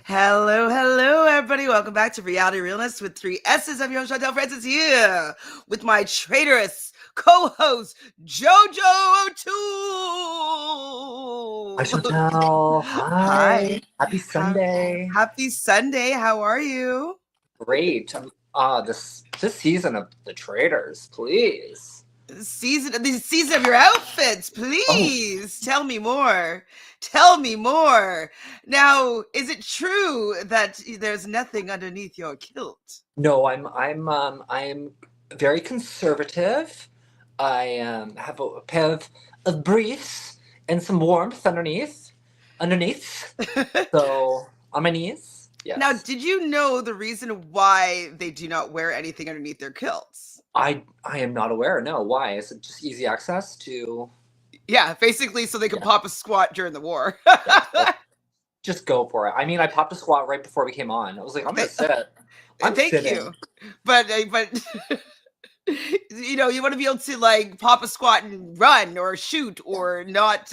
Hello, hello, everybody. Welcome back to Reality Realnesss with three S's. I'm your host, Chantele Francis, here with my traitorous co-host, JoJo O'Toole. Hi, Chantele. Hi. Hi. Happy Sunday. Happy Sunday. How are you? Great. This season of the Traitors, please. The season of your outfits, Oh please. Tell me more. Tell me more. Now, is it true that there's nothing underneath your kilt? no, I'm very conservative. I have a pair of briefs and some warmth underneath. So on my knees. Now, Yes. did you know the reason why they do not wear anything underneath their kilts? I am not aware. No, why? Is it just easy access to? Yeah, basically so they could Yeah. pop a squat during the war. Yeah. Just go for it. I mean, I popped a squat right before we came on. I was like, I'm gonna sit. I'm Thank sitting. you. But you want to be able to like pop a squat and run or shoot or not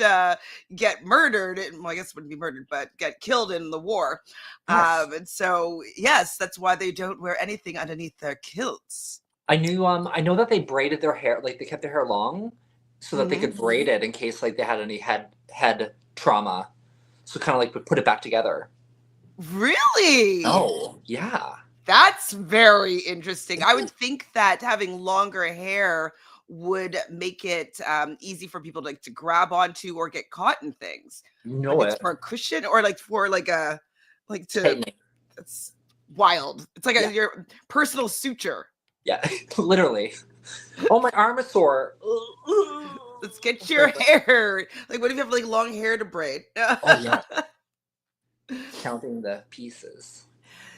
get murdered. Well, I guess it wouldn't be murdered, but get killed in the war. Yes. And so, yes, that's why they don't wear anything underneath their kilts. I know that they braided their hair, like they kept their hair long so that they could braid it in case like they had any head trauma. So kind of like put it back together. Really? Oh, yeah. That's very interesting. I would think that having longer hair would make it easy for people to grab onto or get caught in things. You know It's it. for a cushion or like for like to. Tightening. It's wild. It's like Yeah. your personal suture. Yeah, literally. Oh, my arm is sore. Let's get your hair. Like, what if you have like long hair to braid? Oh yeah. Counting the pieces.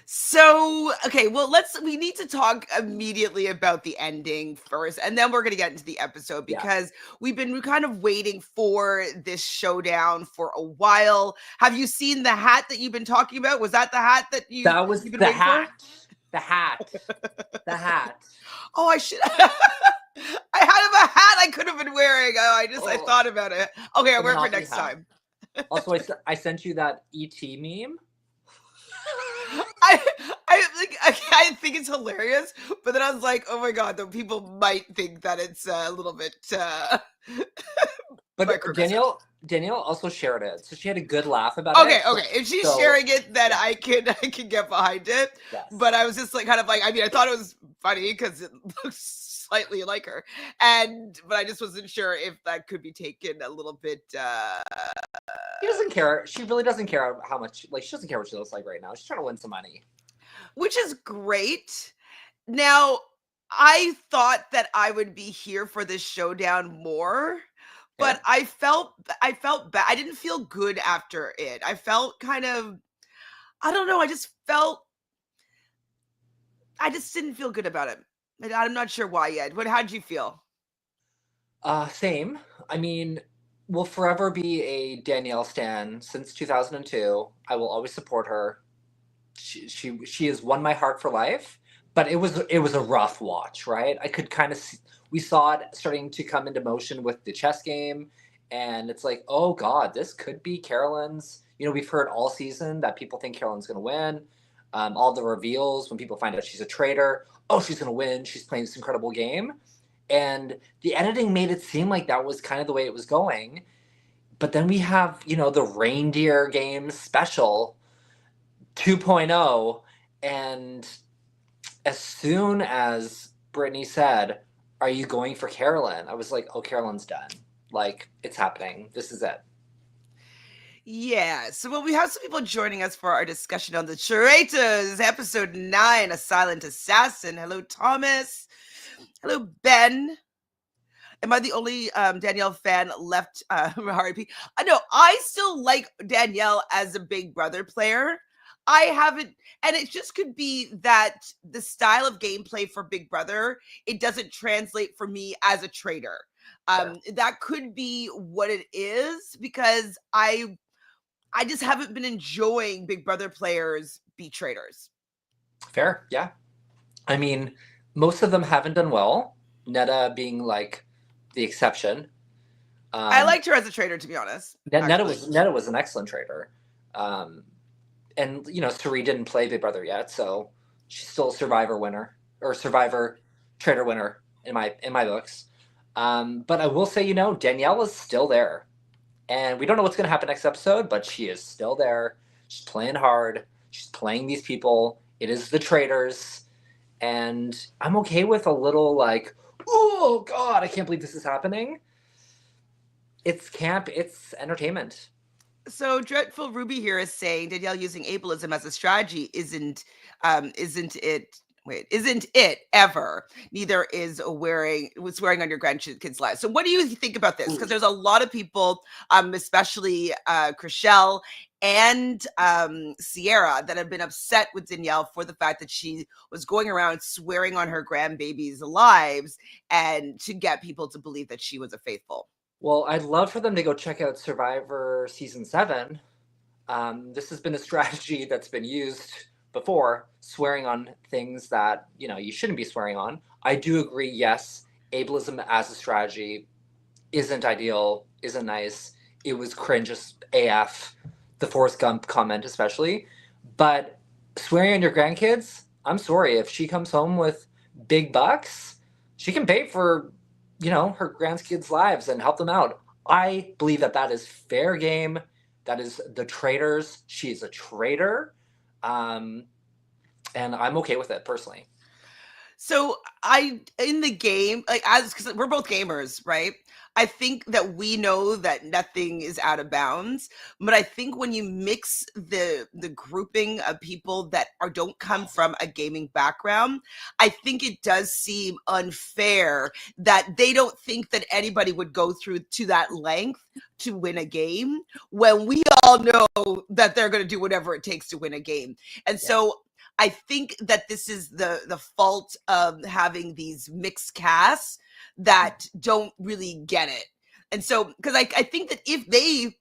So, okay, well, we need to talk immediately about the ending first, and then we're going to get into the episode because we've been kind of waiting for this showdown for a while. Have you seen the hat that you've been talking about? Was that the hat that That was you've been the waiting hat. for? The hat. The hat. Oh, I should. I had a hat I could have been wearing. I thought about it. Okay, I'll wear it for next time. Also, I sent you that ET meme. I think it's hilarious, but then I was like, oh my god, the people might think that it's a little bit. But Danielle also shared it, so she had a good laugh about it. Okay. If she's sharing it, then I can get behind it. Yes. But I was just like, kind of like, I mean, I thought it was funny because it looks slightly like her, but I just wasn't sure if that could be taken a little bit. She doesn't care. She really doesn't care how much. Like, she doesn't care what she looks like right now. She's trying to win some money, which is great. Now, I thought that I would be here for this showdown more, but I felt bad. I didn't feel good after it. I felt kind of, I don't know. I just didn't feel good about it. I'm not sure why yet. How'd you feel? Same. I mean, will forever be a Danielle stan since 2002. I will always support her. She has won my heart for life. But it was a rough watch, right? I could kind of see, we saw it starting to come into motion with the chess game, and it's like, oh god, this could be Carolyn's. We've heard all season that people think Carolyn's going to win. All the reveals when people find out she's a traitor. Oh, she's going to win. She's playing this incredible game, and the editing made it seem like that was kind of the way it was going. But then we have the reindeer game special 2.0, and as soon as Brittany said, "Are you going for Carolyn?" I was like, "Oh, Carolyn's done. Like, it's happening. This is it." Yeah. So, we have some people joining us for our discussion on the Traitors, episode 9, A Silent Assassin. Hello, Thomas. Hello, Ben. Am I the only Danielle fan left? RIP. I know. I still like Danielle as a Big Brother player. I haven't, and it just could be that the style of gameplay for Big Brother, it doesn't translate for me as a traitor. That could be what it is, because I just haven't been enjoying Big Brother players be traitors. Fair, yeah. I mean, most of them haven't done well. Netta being like the exception. I liked her as a traitor, to be honest. Netta was an excellent traitor. and Suri didn't play Big Brother yet, so she's still a Survivor winner or Survivor Traitor winner in my books. But I will say, Danielle is still there, and we don't know what's going to happen next episode, but she is still there. She's playing hard. She's playing these people. It is the Traitors, and I'm okay with a little like, oh God, I can't believe this is happening. It's camp. It's entertainment. So Dreadful Ruby here is saying Danielle using ableism as a strategy isn't it ever. Neither is swearing on your grandkids' lives. So what do you think about this? Because there's a lot of people, especially Chriselle and Sierra, that have been upset with Danielle for the fact that she was going around swearing on her grandbabies' lives and to get people to believe that she was a faithful. Well, I'd love for them to go check out Survivor Season 7. This has been a strategy that's been used before, swearing on things that, you shouldn't be swearing on. I do agree, yes, ableism as a strategy isn't ideal, isn't nice. It was cringe as AF, the Forrest Gump comment especially. But swearing on your grandkids, I'm sorry, if she comes home with big bucks, she can pay for her grandkids' lives and help them out. I believe that is fair game. That is the Traitors. She is a traitor. And I'm okay with it personally. So in the game, because we're both gamers, right? I think that we know that nothing is out of bounds, but I think when you mix the grouping of people that don't come from a gaming background, I think it does seem unfair that they don't think that anybody would go through to that length to win a game when we all know that they're going to do whatever it takes to win a game. And so I think that this is the fault of having these mixed casts that don't really get it. And so, because I think that if they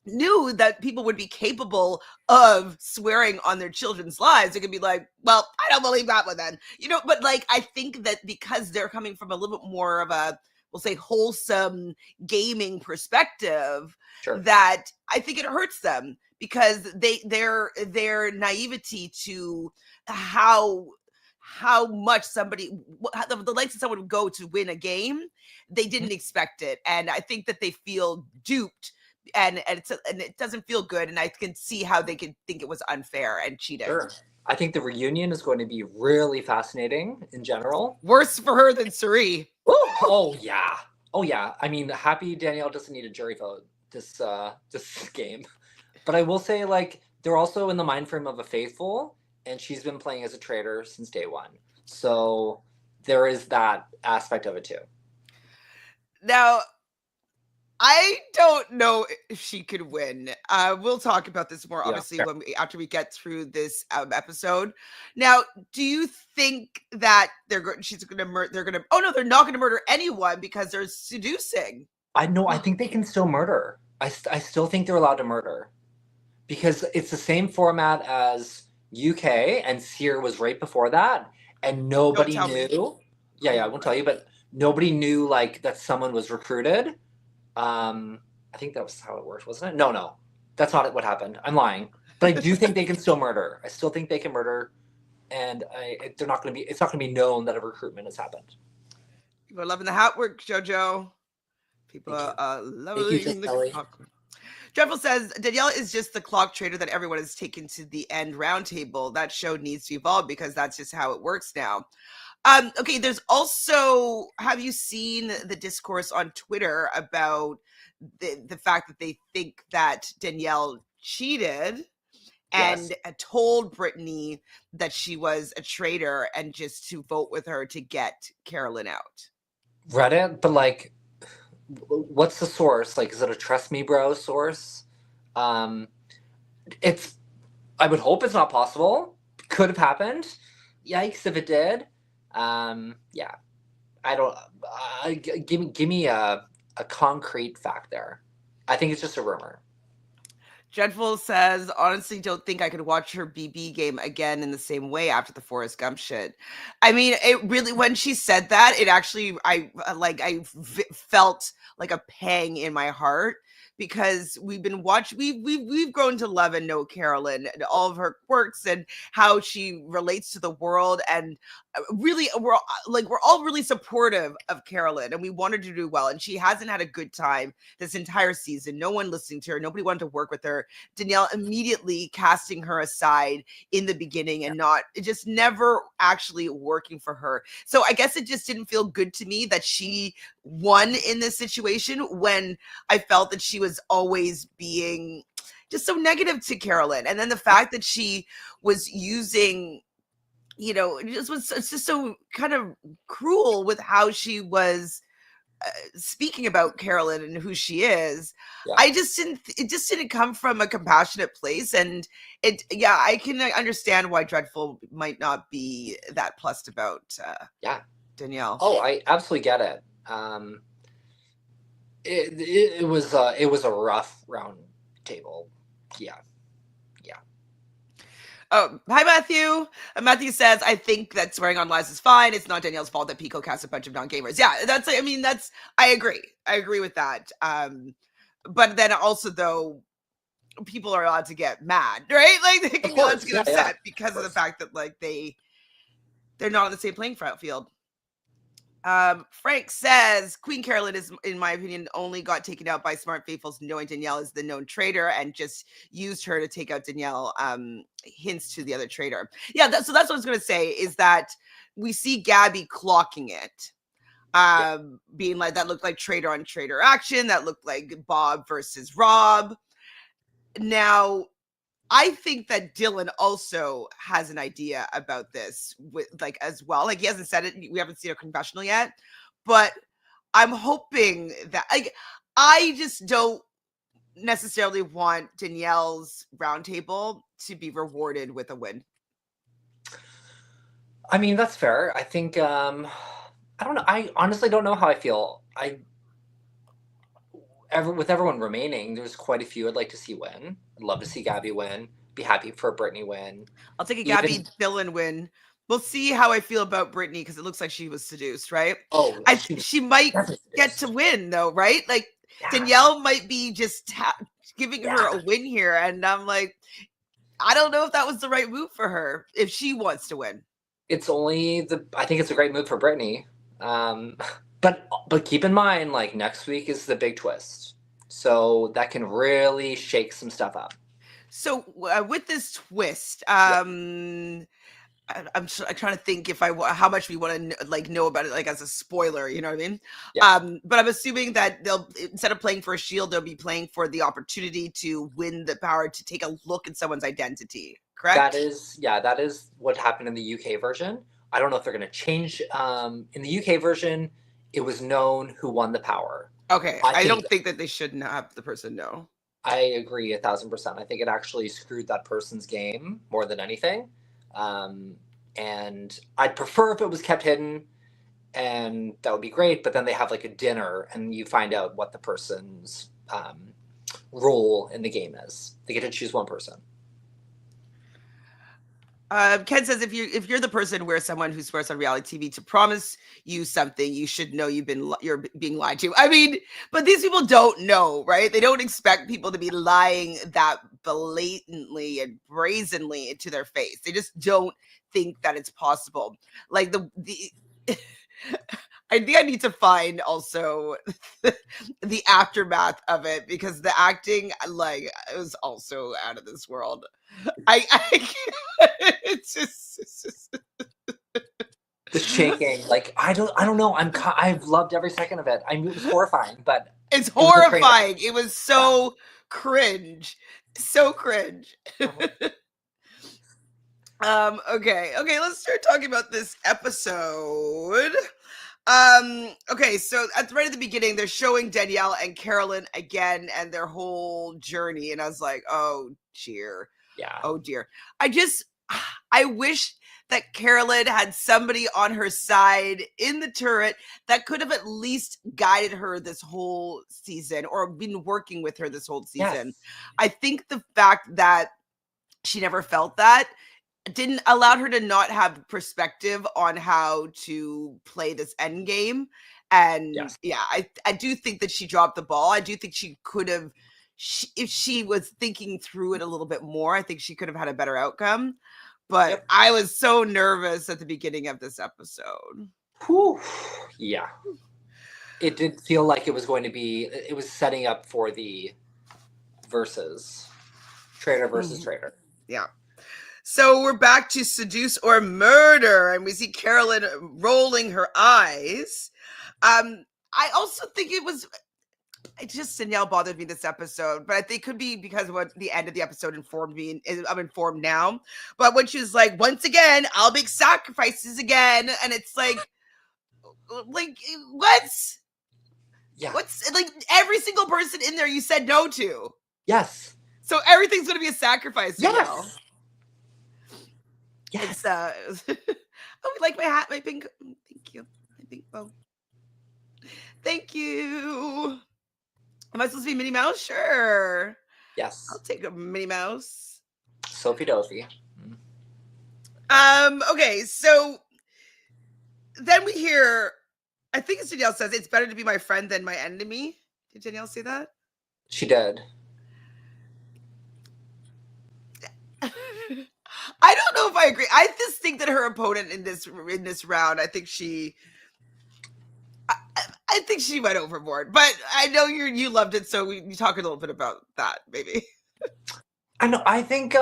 knew that people would be capable of swearing on their children's lives, it could be like, well, I don't believe that one then. But like, I think that because they're coming from a little bit more of a, we'll say, wholesome gaming perspective, that I think it hurts them because their naivety to how much the lengths that someone would go to win a game, they didn't expect it, and I think that they feel duped, and it doesn't feel good, and I can see how they could think it was unfair and cheating. Sure. I think the reunion is going to be really fascinating in general. Worse for her than Suri. Oh yeah. I mean, happy Danielle doesn't need a jury vote this game. But I will say, like, they're also in the mind frame of a faithful, and she's been playing as a traitor since day one. So there is that aspect of it too. Now, I don't know if she could win. We'll talk about this more, obviously, after we get through this episode. Now, do you think that they're not going to murder anyone because they're seducing? I think they can still murder. I still think they're allowed to murder because it's the same format as UK, and Sear was right before that, and nobody knew. Yeah, I won't tell you, but nobody knew like that someone was recruited. I think that was how it worked, wasn't it? No, that's not what happened. I'm lying, but I do think they can still murder. I still think they can murder, and it's not going to be known that a recruitment has happened. People are loving the hat work, JoJo. People are loving the clock. Dreadful says Danielle is just the clock trader that everyone has taken to the end roundtable. That show needs to evolve because that's just how it works now. Okay, there's also, have you seen the discourse on Twitter about the fact that they think that Danielle cheated and told Brittany that she was a traitor and just to vote with her to get Carolyn out? Read it, but like, what's the source? Like, is it a trust me bro source? I would hope it's not possible. Could have happened. Yikes if it did. Yeah, I don't. Give me a concrete fact there. I think it's just a rumor. Dreadful says, honestly, don't think I could watch her BB game again in the same way after the Forrest Gump shit. I mean, it really, when she said that, it actually, I felt like a pang in my heart because we've been watching, we've grown to love and know Carolyn and all of her quirks and how she relates to the world. And really, we're all really supportive of Carolyn, and we want her to do well. And she hasn't had a good time this entire season. No one listening to her, nobody wanted to work with her. Danielle immediately casting her aside in the beginning and not, it just never actually working for her. So I guess it just didn't feel good to me that she won in this situation when I felt that she was always being just so negative to Carolyn. And then the fact that she was using, it's just so kind of cruel with how she was speaking about Carolyn and who she is. Yeah. It just didn't come from a compassionate place. And I can understand why Dreadful might not be that plussed about Danielle. Oh, I absolutely get it. It was a rough round table. Yeah. Oh, hi, Matthew. Matthew says, I think that swearing on lies is fine. It's not Danielle's fault that Peacock has a bunch of non-gamers. Yeah, I agree. I agree with that. But then also, though, people are allowed to get mad, right? Like, they can be allowed to get upset because of the fact that, like, they're not on the same playing field. Frank says Queen Carolyn is, in my opinion, only got taken out by smart faithfuls knowing Danielle is the known traitor and just used her to take out Danielle. Hints to the other traitor. Yeah, so that's what I was going to say, is that we see Gabby clocking it. Being like, that looked like traitor on traitor action. That looked like Bob versus Rob. Now, I think that Dylan also has an idea about this as well. Like, he hasn't said it. We haven't seen a confessional yet, but I'm hoping that, like, I just don't necessarily want Danielle's roundtable to be rewarded with a win. I mean, that's fair. I think, I don't know. I honestly don't know how I feel. With everyone remaining, there's quite a few I'd like to see win. I'd love to see Gabby win. Be happy for a Brittany win. I'll take a Gabby Dylan win. We'll see how I feel about Brittany, because it looks like she was seduced, right? Oh, she might get to win, though, right? Like, Danielle might be just giving her a win here, and I'm like, I don't know if that was the right move for her if she wants to win. It's only I think it's a great move for Brittany. But keep in mind, like, next week is the big twist, so that can really shake some stuff up. So with this twist, I'm trying to think how much we want to know about it, like, as a spoiler, you know what I mean? Yeah. But I'm assuming that they'll, instead of playing for a shield, they'll be playing for the opportunity to win the power to take a look at someone's identity. Correct? That is what happened in the UK version. I don't know if they're going to change. In the UK version, it was known who won the power. Okay, I don't think that they shouldn't have the person know. I agree 1,000%. I think it actually screwed that person's game more than anything. And I'd prefer if it was kept hidden, and that would be great. But then they have, like, a dinner, and you find out what the person's role in the game is. They get to choose one person. Ken says, if you're the person where someone who swears on reality TV to promise you something, you should know you're being lied to. I mean, but these people don't know, right? They don't expect people to be lying that blatantly and brazenly to their face. They just don't think that it's possible. Like, I think I need to find also the aftermath of it, because the acting, like, it was also out of this world. It's just the shaking. Like, I don't know. I've loved every second of it. I mean, it was horrifying, but it's horrifying. It was so cringe, so cringe. Okay, let's start talking about this episode. Okay, so right at the beginning, they're showing Danielle and Carolyn again and their whole journey, and I was like, oh dear. Yeah. Oh dear. I wish that Carolyn had somebody on her side in the turret that could have at least guided her this whole season, or been working with her this whole season. Yes. I think the fact that she never felt that didn't allow her to not have perspective on how to play this end game. And Yes. yeah, I do think that she dropped the ball. I do think she could have, if she was thinking through it a little bit more, I think she could have had a better outcome. But Yep. I was so nervous at the beginning of this episode. Whew. Yeah. It did feel like it was going to be, it was setting up for the versus traitor versus traitor. Yeah. So we're back to seduce or murder, and we see Carolyn rolling her eyes. I also think Danielle bothered me this episode, but I think it could be because of what the end of the episode informed me, and I'm informed now. But when she was like, once again, I'll make sacrifices again, and it's like what? Yeah. What's like every single person in there you said no to? Yes. So everything's gonna be a sacrifice, Danielle. Yes. Yes. It's oh, like my hat, my pink. Thank you. My pink bow. Thank you. Am I supposed to be Minnie Mouse? Sure. Yes. I'll take a Minnie Mouse. Sophie Dophy. Okay, so then we hear, I think it's Danielle says, it's better to be my friend than my enemy. Did Danielle say that? She did. I don't know if I agree. I just think that her opponent in this round, I think she went overboard. But I know you loved it, so you talk a little bit about that, maybe. I know. I think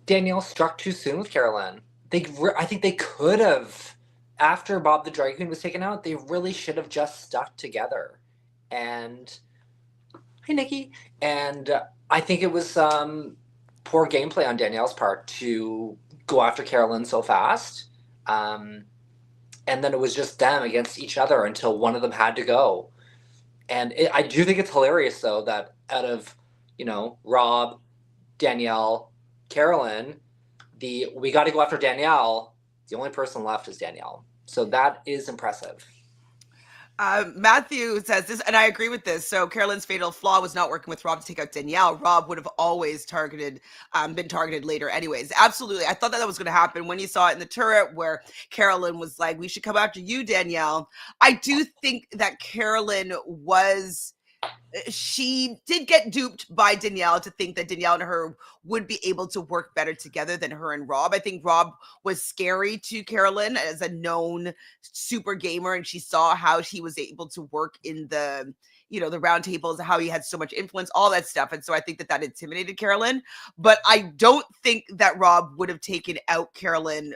Danielle struck too soon with Carolyn. I think they could have, after Bob the Drag Queen was taken out, they really should have just stuck together. And hey, Nikki. And I think it was poor gameplay on Danielle's part to go after Carolyn so fast. And then it was just them against each other until one of them had to go. And I do think it's hilarious, though, that out of, Rob, Danielle, Carolyn, we got to go after Danielle, the only person left is Danielle. So that is impressive. Matthew says this, and I agree with this. So Carolyn's fatal flaw was not working with Rob to take out Danielle. Rob would have always been targeted later anyways. Absolutely. I thought that was going to happen when you saw it in the turret where Carolyn was like, we should come after you, Danielle. I do think that Carolyn she did get duped by Danielle to think that Danielle and her would be able to work better together than her and Rob. I think Rob was scary to Carolyn as a known super gamer, and she saw how he was able to work in the round tables, how he had so much influence, all that stuff. And so I think that intimidated Carolyn. But I don't think that Rob would have taken out Carolyn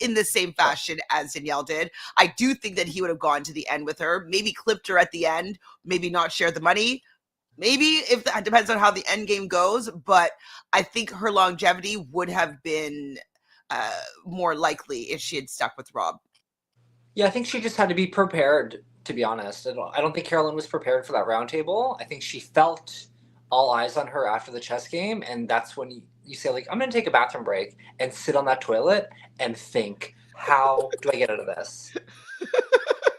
in the same fashion as Danielle did. I do think that he would have gone to the end with her, maybe clipped her at the end, maybe not share the money. Maybe, if that depends on how the end game goes, but I think her longevity would have been more likely if she had stuck with Rob. Yeah, I think she just had to be prepared, to be honest. I don't think Carolyn was prepared for that round table. I think she felt all eyes on her after the chess game, and that's when you say, like, I'm going to take a bathroom break and sit on that toilet and think, how do I get out of this?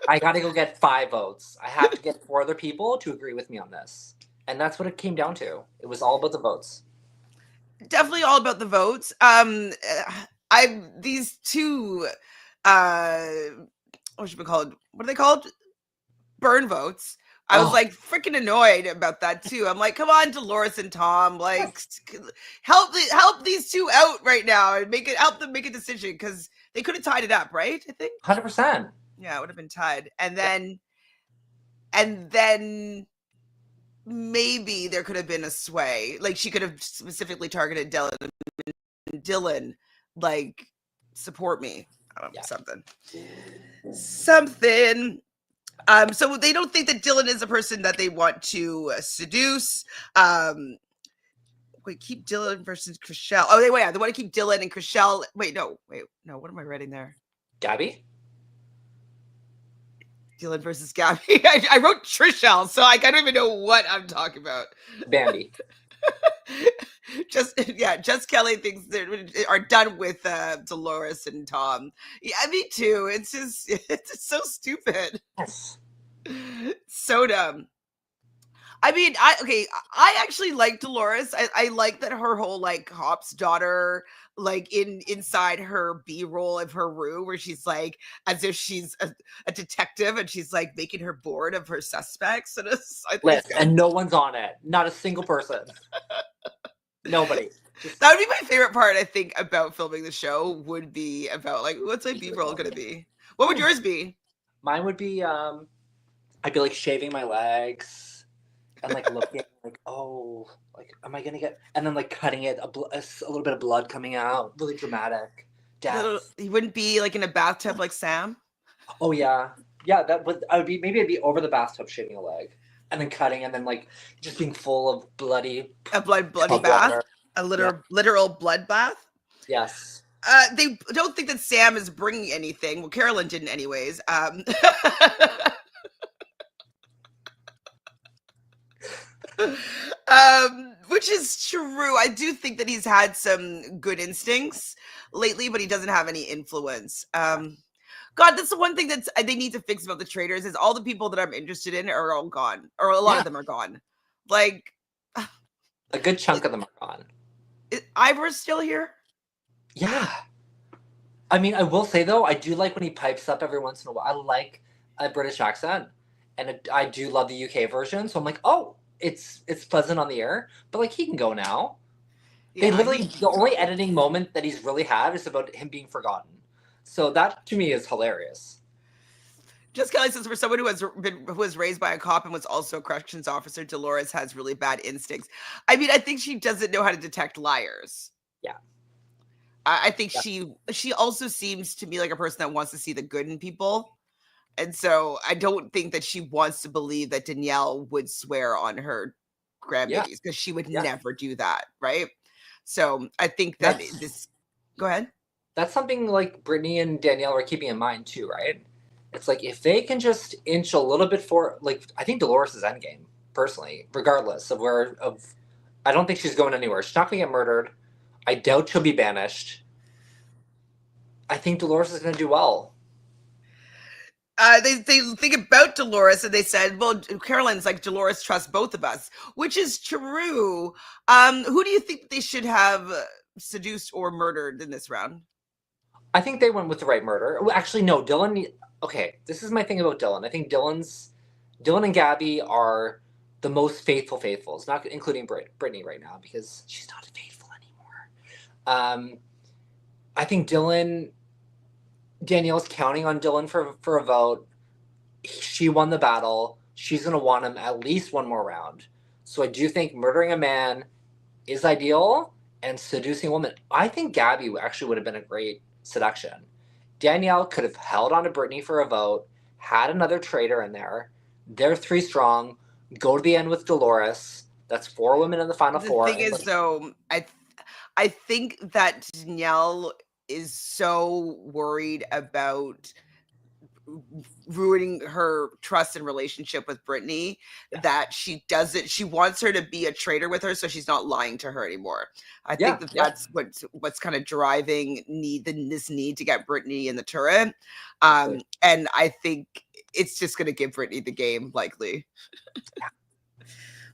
I got to go get 5 votes. I have to get 4 other people to agree with me on this. And that's what it came down to. It was all about the votes. Definitely all about the votes. These two, what should be called? What are they called? Burn votes. I was like freaking annoyed about that too. I'm like, come on, Dolores and Tom, like help these two out right now and help them make a decision, because they could have tied it up, right? I think 100%. Yeah, it would have been tied, and then maybe there could have been a sway. Like she could have specifically targeted Dylan. Dylan, like, support me. I don't know, something. So they don't think that Dylan is a person that they want to seduce. Keep Dylan versus Chriselle. Oh, they want to keep Dylan and Chriselle. No. What am I writing there? Gabby? Dylan versus Gabby. I wrote Trishelle, so I don't even know what I'm talking about. Bambi. Just Kelly thinks they are done with Dolores and Tom. Yeah, me too. It's so stupid. Yes. So dumb. I mean, I actually like Dolores. I like that her whole like Hop's daughter like inside her B-roll of her room, where she's like, as if she's a detective, and she's like making her board of her suspects. And I think it's List, good. and no one's on it. Not a single person. Nobody. Just That would be my favorite part, I think, about filming the show, would be about like, what's my B-roll going to be? What would yours be? mine would be I'd be like shaving my legs and like looking like, oh, like am I gonna get, and then like cutting it, a little bit of blood coming out, really dramatic death. You wouldn't be like in a bathtub like Sam? Oh yeah, yeah. That would, I would be, maybe I'd be over the bathtub shaving a leg, and then cutting, and then like just being full of bloody A bloody tub bath? water. A Yeah. literal blood bath? Yes. They don't think that Sam is bringing anything. Well, Carolyn didn't, anyways. Which is true. I do think that he's had some good instincts lately, but he doesn't have any influence. God, that's the one thing that they need to fix about the Traitors, is all the people that I'm interested in are all gone, or a lot of them are gone. Like, a good chunk of them are gone. is Ivor's still here? Yeah. I mean, I will say though, I do like when he pipes up every once in a while. I like a British accent, and I do love the UK version. So I'm like, oh, it's pleasant on the ear. But like, he can go now. Yeah, They literally, the only editing moment that he's really had is about him being forgotten. So that to me is hilarious. Just Kelly says, for someone who was raised by a cop and was also a corrections officer, Dolores has really bad instincts. I mean, I think she doesn't know how to detect liars. Yeah. I think she also seems to me like a person that wants to see the good in people. And so I don't think that she wants to believe that Danielle would swear on her grandbabies, because she would never do that, right? So I think that this. Go ahead. That's something like Brittany and Danielle are keeping in mind too, right? It's like if they can just inch a little bit for, like, I think Dolores is endgame personally, regardless of where of. I don't think she's going anywhere. She's not going to get murdered. I doubt she'll be banished. I think Dolores is going to do well. They think about Dolores, and they said, well, Carolyn's like, Dolores trusts both of us, which is true. Who do you think they should have seduced or murdered in this round? I think they went with the right murder. Well, actually, no, Dylan. Okay, this is my thing about Dylan. I think Dylan and Gabby are the most faithfuls, not including Brittany right now, because she's not faithful anymore. I think Danielle's counting on Dylan for a vote. She won the battle. She's going to want him at least one more round. So I do think murdering a man is ideal, and seducing a woman. I think Gabby actually would have been a great seduction. Danielle could have held on to Brittany for a vote, had another traitor in there. They're 3 strong. Go to the end with Dolores. That's 4 women in the final 4. The thing is, though, I think that Danielle is so worried about ruining her trust and relationship with Brittany that she wants her to be a traitor with her, so she's not lying to her anymore. I think that's what's kind of driving this need to get Brittany in the turret. And I think it's just going to give Brittany the game, likely.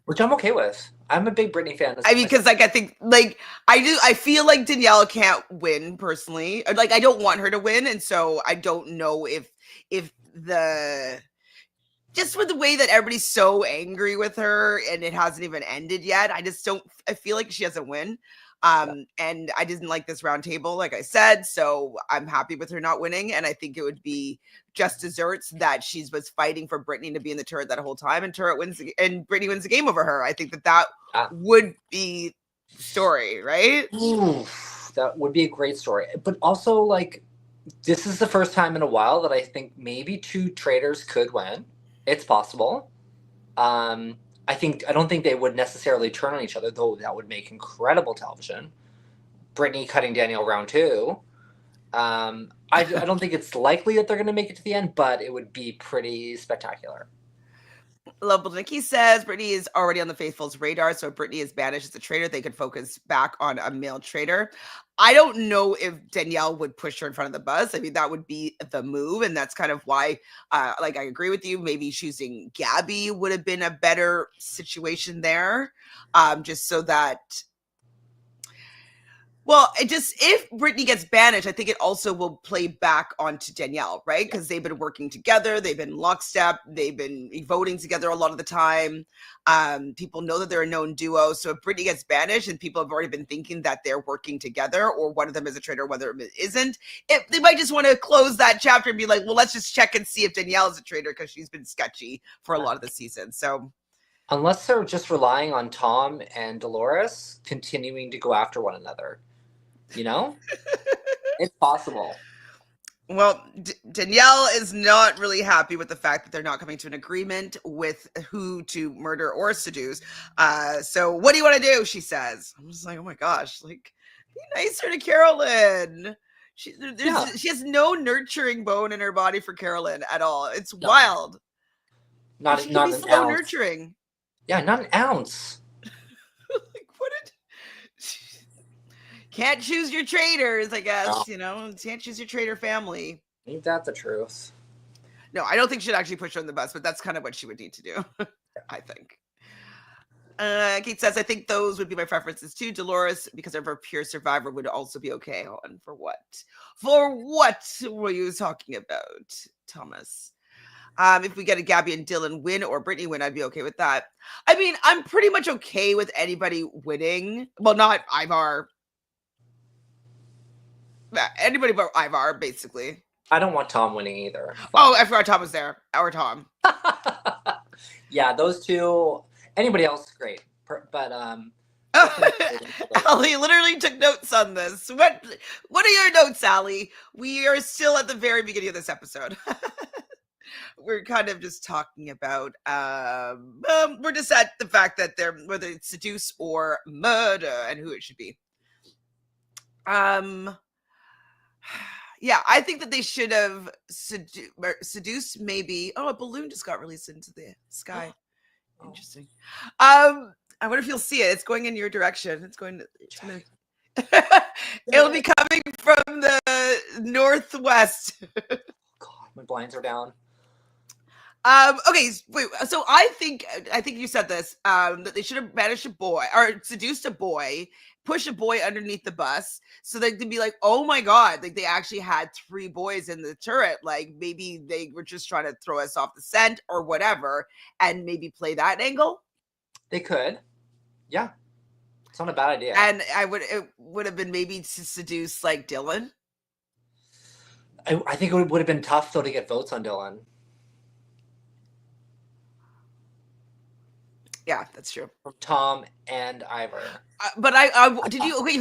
Which I'm okay with. I'm a big Brittany fan. I mean, because like I think like I feel like Danielle can't win personally. Like I don't want her to win, and so I don't know if the just with the way that everybody's so angry with her and it hasn't even ended yet. I feel like she doesn't win. And I didn't like this round table, like I said, so I'm happy with her not winning. And I think it would be just desserts that she was fighting for Brittany to be in the turret that whole time, and turret wins and Brittany wins the game over her. I think that would be the story, right? Ooh, that would be a great story. But also, like, this is the first time in a while that I think maybe 2 traitors could win. It's possible. I don't think they would necessarily turn on each other, though that would make incredible television. Brittany cutting Danielle round 2. I don't think it's likely that they're going to make it to the end, but it would be pretty spectacular. Lovable Nikki says Brittany is already on the faithful's radar, so if Brittany is banished as a traitor, they could focus back on a male traitor. I don't know if Danielle would push her in front of the bus. I mean, that would be the move, and that's kind of why, like, I agree with you. Maybe choosing Gabby would have been a better situation there, just so that Well, it just, if Brittany gets banished, I think it also will play back onto Danielle, right? Because they've been working together, they've been lockstep, they've been voting together a lot of the time. People know that they're a known duo. So if Brittany gets banished and people have already been thinking that they're working together, or one of them is a traitor, whether it isn't, they might just want to close that chapter and be like, well, let's just check and see if Danielle is a traitor, because she's been sketchy for a lot of the season. So unless they're just relying on Tom and Dolores continuing to go after one another, you know, it's possible. well, Danielle is not really happy with the fact that they're not coming to an agreement with who to murder or seduce. So what do you want to do? She says. I'm just like, oh my gosh, like, be nicer to Carolyn. She has no nurturing bone in her body for Carolyn at all. It's wild. Not she can be an slow ounce. nurturing. Yeah, not an ounce. Like, what did... Can't choose your traitors, I guess. No. You know, can't choose your traitor family. Ain't that the truth? No, I don't think she'd actually push her on the bus, but that's kind of what she would need to do, I think. Kate says, I think those would be my preferences too. Dolores, because of her pure survivor, would also be okay. And for what? For what were you talking about, Thomas? If we get a Gabby and Dylan win or Brittany win, I'd be okay with that. I mean, I'm pretty much okay with anybody winning. Well, not Ivar. Anybody but Ivar, basically. I don't want Tom winning either. Oh, I forgot Tom was there. Our Tom. Yeah, those two. Anybody else is great, but Allie literally took notes on this. What are your notes, Allie? We are still at the very beginning of this episode. We're kind of just talking about we're just at the fact that they're, whether it's seduce or murder, and who it should be. Yeah, I think that they should have seduced, maybe. Oh, a balloon just got released into the sky. Interesting. I wonder if you'll see it. It's going in your direction. It's going to it'll be coming from the northwest. God, my blinds are down. Okay, wait. So I think you said this. That they should have banished a boy or seduced a boy, push a boy underneath the bus, so they could be like, oh my god, like they actually had 3 boys in the turret. Like maybe they were just trying to throw us off the scent or whatever, and maybe play that angle. They could, yeah. It's not a bad idea. And it would have been maybe to seduce like Dylan. I think it would have been tough though to get votes on Dylan. Yeah, that's true. From Tom and Ivor. But did you? Okay,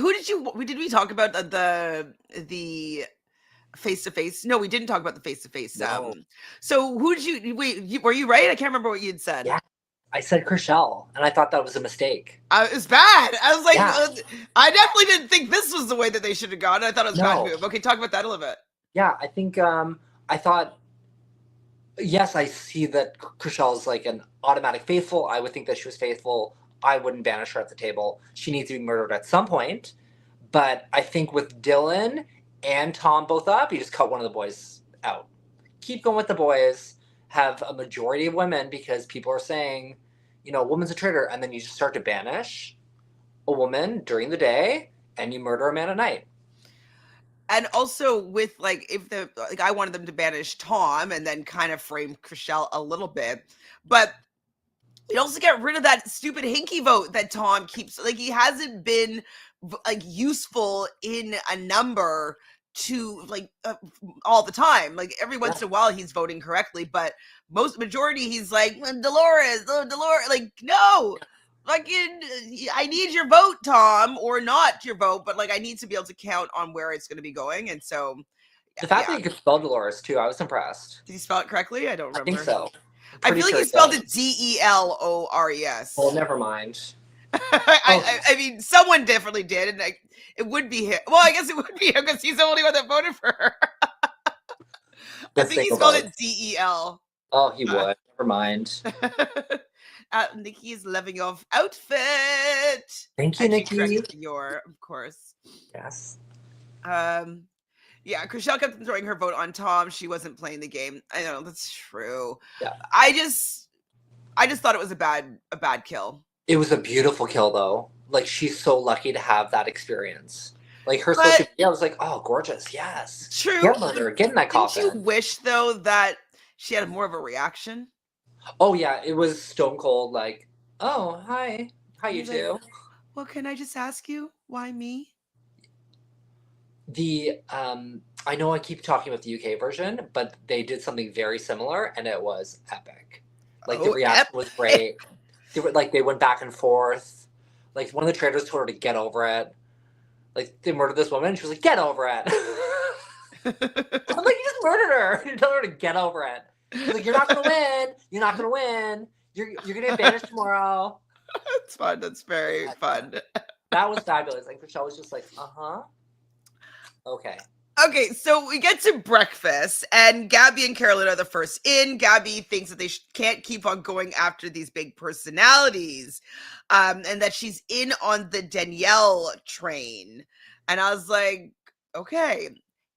did we talk about the face to face? No, we didn't talk about the face to face. No. So who did you? Were you right? I can't remember what you had said. Yeah, I said Chriselle, and I thought that was a mistake. It was bad. I was like, I definitely didn't think this was the way that they should have gone. I thought it was a bad move. Okay, talk about that a little bit. Yeah, I think I thought. Yes, I see that Chriselle's like an automatic faithful. I would think that she was faithful. I wouldn't banish her at the table. She needs to be murdered at some point. But I think with Dylan and Tom both up, you just cut one of the boys out. Keep going with the boys. Have a majority of women, because people are saying, you know, a woman's a traitor. And then you just start to banish a woman during the day and you murder a man at night. And also with like, if I wanted them to banish Tom and then kind of frame Chriselle a little bit, but you also get rid of that stupid hinky vote that Tom keeps. Like, he hasn't been like useful in a number to like all the time. Like every once in a while he's voting correctly, but majority he's like, Dolores, like, no. Like, I need your vote, Tom, or not your vote, but like I need to be able to count on where it's going to be going. And so the fact that he could spell Dolores too, I was impressed. Did he spell it correctly? I don't remember. I think so. I feel like he spelled it Delores. Well, never mind. I mean, someone definitely did, and it would be him. Well, I guess it would be him because he's the only one that voted for her. I think he spelled it Del. Oh, he would. Never mind. Nikki's loving your outfit. Thank you, Nikki. Of course. Yes. Yeah, Chriselle kept throwing her vote on Tom. She wasn't playing the game. I know that's true. Yeah. I just thought it was a bad kill. It was a beautiful kill, though. Like, she's so lucky to have that experience. Like her But social media was like, oh, gorgeous, yes. true. Get murder, get in that Didn't you coffin. wish though that she had more of a reaction? Oh yeah, it was stone cold. Like, oh hi, how you He's like, two? well, can I just ask you why me? The I know I keep talking about the UK version, but they did something very similar, and it was epic. Like the Oh, reaction was great. They were like they went back and forth. Like one of the traitors told her to get over it. Like they murdered this woman, and she was like, "Get over it." I'm like, you just murdered her. You told her to get over it. She's like, "You're not gonna win. You're not gonna win. You're gonna get banished tomorrow." It's fun. That's very fun. That was fabulous. Like the show was just like, okay. Okay, so we get to breakfast, and Gabby and Carolyn are the first in. Gabby thinks that they can't keep on going after these big personalities, and that she's in on the Danielle train. And I was like, okay,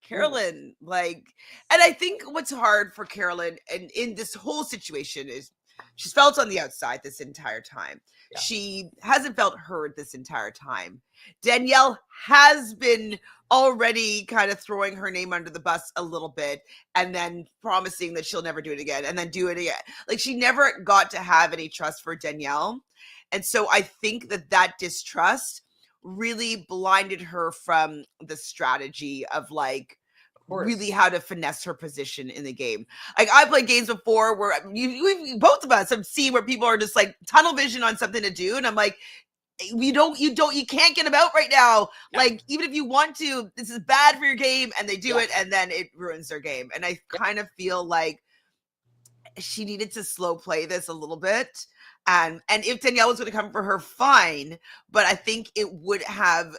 Carolyn, like, and I think what's hard for Carolyn and in this whole situation is she's felt on the outside this entire time. Yeah. She hasn't felt heard this entire time. Danielle has been already kind of throwing her name under the bus a little bit and then promising that she'll never do it again and then do it again. Like she never got to have any trust for Danielle. And so I think that distrust really blinded her from the strategy of like really how to finesse her position in the game. Like I played games before where both of us have seen where people are just like tunnel vision on something to do. And I'm like, you can't get them out right now. Yeah. Like even if you want to, this is bad for your game, and they do it, and then it ruins their game. And I kind of feel like she needed to slow play this a little bit. And if Danielle was going to come for her, fine. But I think it would have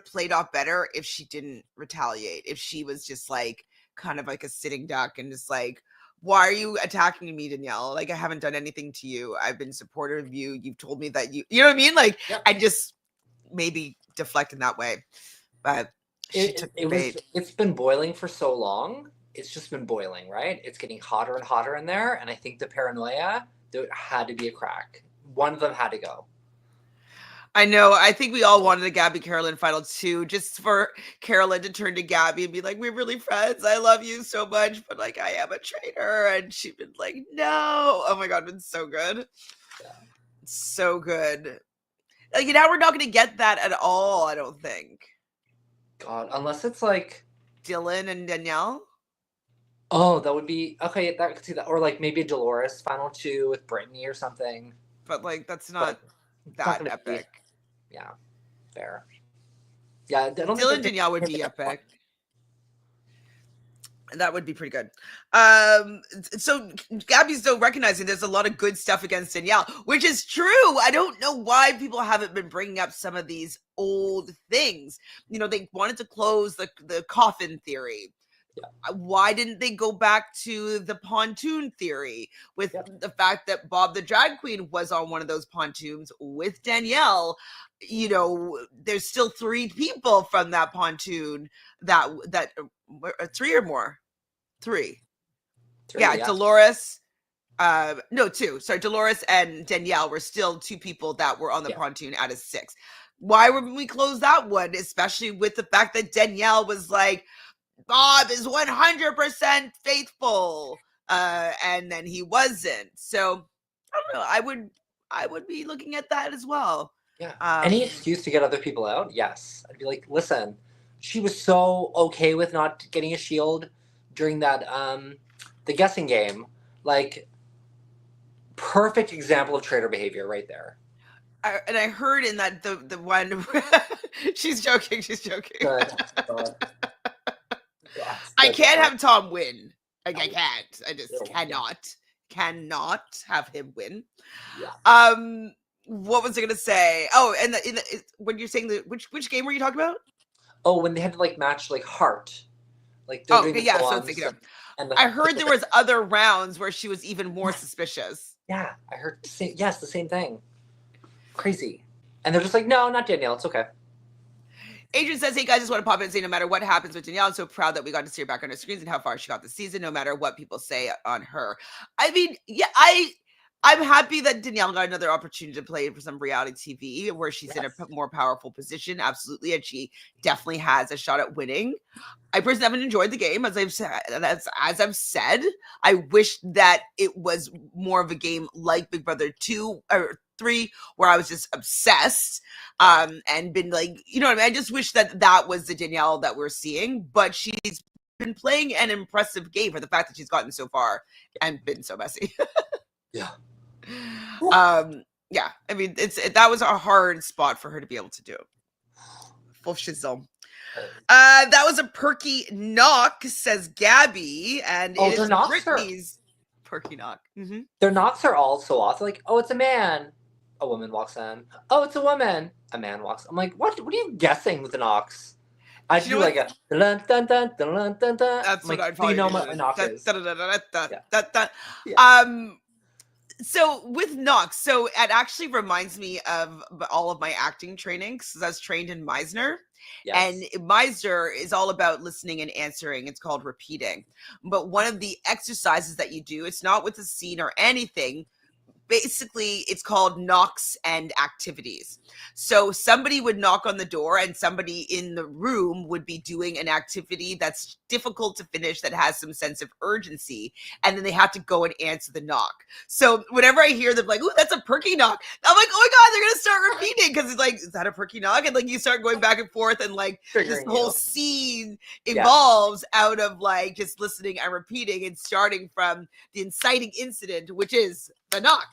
played off better if she didn't retaliate. If she was just like kind of like a sitting duck and just like, why are you attacking me, Danielle? Like, I haven't done anything to you. I've been supportive of you. You've told me that you know what I mean? Like, I just maybe deflect in that way. But it's been boiling for so long. It's just been boiling, right? It's getting hotter and hotter in there. And I think the paranoia, there had to be a crack. One of them had to go. I know. I think we all wanted a Gabby Carolyn final too, just for Carolyn to turn to Gabby and be like, we're really friends. I love you so much, but like, I am a traitor. And she'd been like, no. Oh my God, it's been so good. Yeah. So good. Like, now we're not going to get that at all, I don't think. God, unless it's like Dylan and Danielle. Oh, that would be okay. That could see that, or like maybe a Dolores final two with Brittany or something. But like, that's not that epic. Yeah, fair. Yeah, I don't Dylan and Danielle would be epic. That would be pretty good. So Gabby's still recognizing there's a lot of good stuff against Danielle, which is true. I don't know why people haven't been bringing up some of these old things. You know, they wanted to close the coffin theory. Yeah. Why didn't they go back to the pontoon theory with the fact that Bob the drag queen was on one of those pontoons with Danielle? You know, there's still 3 people from that pontoon that 3 or more. 3. Yeah, Dolores. No, 2. Sorry, Dolores and Danielle were still 2 people that were on the pontoon out of 6. Why wouldn't we close that one? Especially with the fact that Danielle was like, Bob is 100% faithful, and then he wasn't. So I don't know. I would be looking at that as well. Yeah. Any excuse to get other people out? Yes. I'd be like, listen, she was so okay with not getting a shield during that the guessing game. Like, perfect example of traitor behavior right there. And I heard in that the one she's joking. Good. I can't have Tom win. Like, I can't. I just cannot have him win. Yeah. What was I gonna say? Oh, and when you're saying which game were you talking about? Oh, when they had to like match like heart. Like so I'm thinking of. I heard there was other rounds where she was even more suspicious. Yeah, I heard the same thing. Crazy. And they're just like, no, not Danielle. It's okay. Adrian says, hey guys, just want to pop in and say no matter what happens with Danielle, I'm so proud that we got to see her back on our screens and how far she got this season, no matter what people say on her. I mean, yeah, I'm happy that Danielle got another opportunity to play for some reality TV where she's in a more powerful position. Absolutely. And she definitely has a shot at winning. I personally haven't enjoyed the game, as I've said. I wish that it was more of a game like Big Brother 2 or 3, where I was just obsessed, and been like, you know what I mean? I just wish that was the Danielle that we're seeing, but she's been playing an impressive game for the fact that she's gotten so far and been so messy. Yeah. Yeah. I mean, that was a hard spot for her to be able to do. Full shizzle. That was a perky knock, says Gabby, and it is Brittany's perky knock. Mm-hmm. Their knocks are all so awesome. Like, oh, it's a man. A woman walks in. Oh, it's a woman. A man walks. I'm like, what? What are you guessing with the knocks? I do like a dun dun dun dun dun dun. That's what I'd probably do. You know what a knock is. So with knocks, so it actually reminds me of all of my acting training because I was trained in Meisner. Yes. And Meisner is all about listening and answering. It's called repeating. But one of the exercises that you do, it's not with a scene or anything. Basically, it's called knocks and activities. So somebody would knock on the door and somebody in the room would be doing an activity that's difficult to finish, that has some sense of urgency, and then they have to go and answer the knock. So whenever I hear them like, "Ooh, that's a perky knock," I'm like, "Oh my God, they're going to start repeating," because it's like, is that a perky knock? And like you start going back and forth, and like this whole scene evolves out of like just listening and repeating and starting from the inciting incident, which is the knock.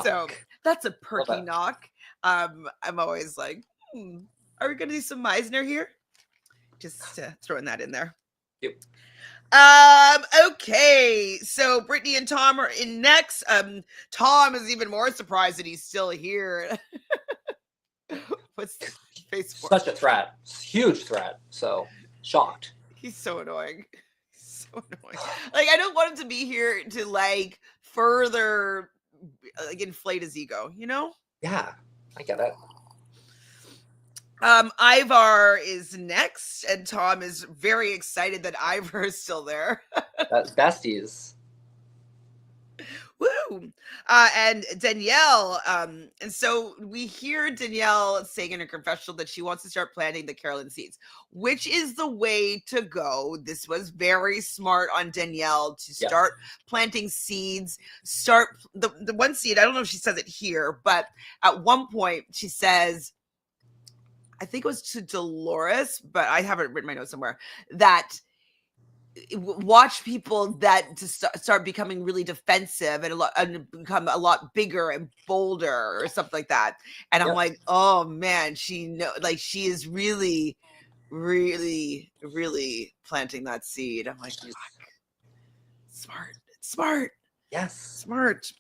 So that's a perky knock. I'm always like, are we gonna do some Meisner here? Just throwing that in there. Yep. Okay, so Brittany and Tom are in next. Tom is even more surprised that he's still here. What's the face for? Such a threat. Huge threat. So shocked. He's so annoying. He's so annoying. Like, I don't want him to be here to like further like inflate his ego, you know? Yeah, I get it. Ivar is next, and Tom is very excited that Ivar is still there. That's besties. Woo! And Danielle, and so we hear Danielle saying in her confessional that she wants to start planting the Carolyn seeds, which is the way to go. This was very smart on Danielle to start planting seeds. Start the one seed. I don't know if she says it here, but at one point she says, I think it was to Dolores, but I have it written in my notes somewhere, that watch people that to start becoming really defensive and become a lot bigger and bolder or something like that. And I'm like, oh man, she is really, really, really planting that seed. I'm like, fuck. Smart. Yes. Smart.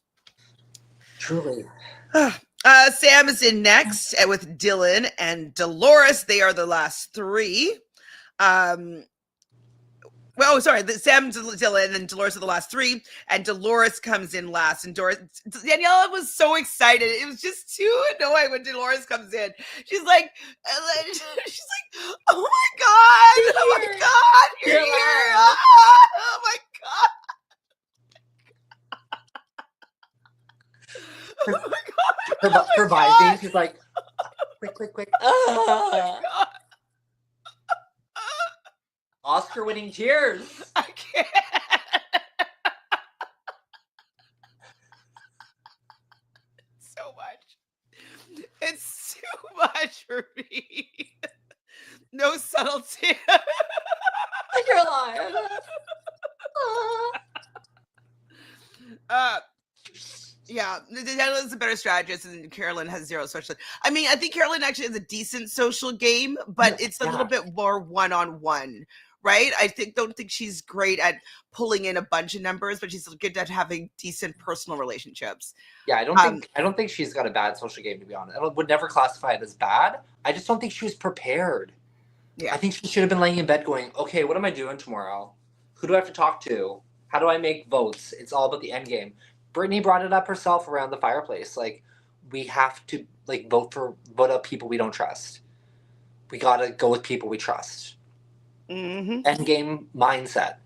Truly. Sam is in next with Dylan and Dolores. They are the last three. Well, sorry, Sam, Dylan, and then Dolores are the last three, and Dolores comes in last. And Daniela was so excited. It was just too annoying when Dolores comes in. She's like, oh my God, oh my God, you're here. Oh my God. Oh my God. Her vibing, she's like, quick. Oh my God. Oscar-winning cheers. I can't. So much. It's too much for me. No subtlety. You're lying. Yeah, Daniela's a better strategist, and Carolyn has zero social. I mean, I think Carolyn actually has a decent social game, but it's a little bit more one-on-one, right? Don't think she's great at pulling in a bunch of numbers, but she's good at having decent personal relationships. Yeah, I don't think she's got a bad social game, to be honest. I would never classify it as bad. I just don't think she was prepared. Yeah, I think she should have been laying in bed going, okay, what am I doing tomorrow? Who do I have to talk to? How do I make votes? It's all about the end game. Brittany brought it up herself around the fireplace. Like, we have to vote out people we don't trust. We gotta go with people we trust. Mm-hmm. End game mindset.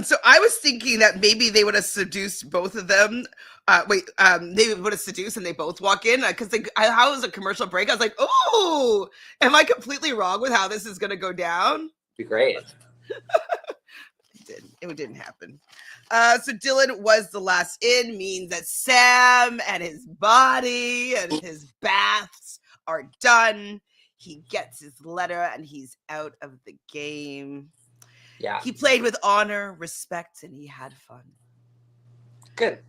So I was thinking that maybe they would have seduced both of them. They would have seduced and they both walk in because how was a commercial break? I was like, oh, am I completely wrong with how this is going to go down? Be great. It didn't happen. So Dylan was the last in, means that Sam and his body and his baths are done. He gets his letter and he's out of the game. Yeah. He played with honor, respect, and he had fun. Good.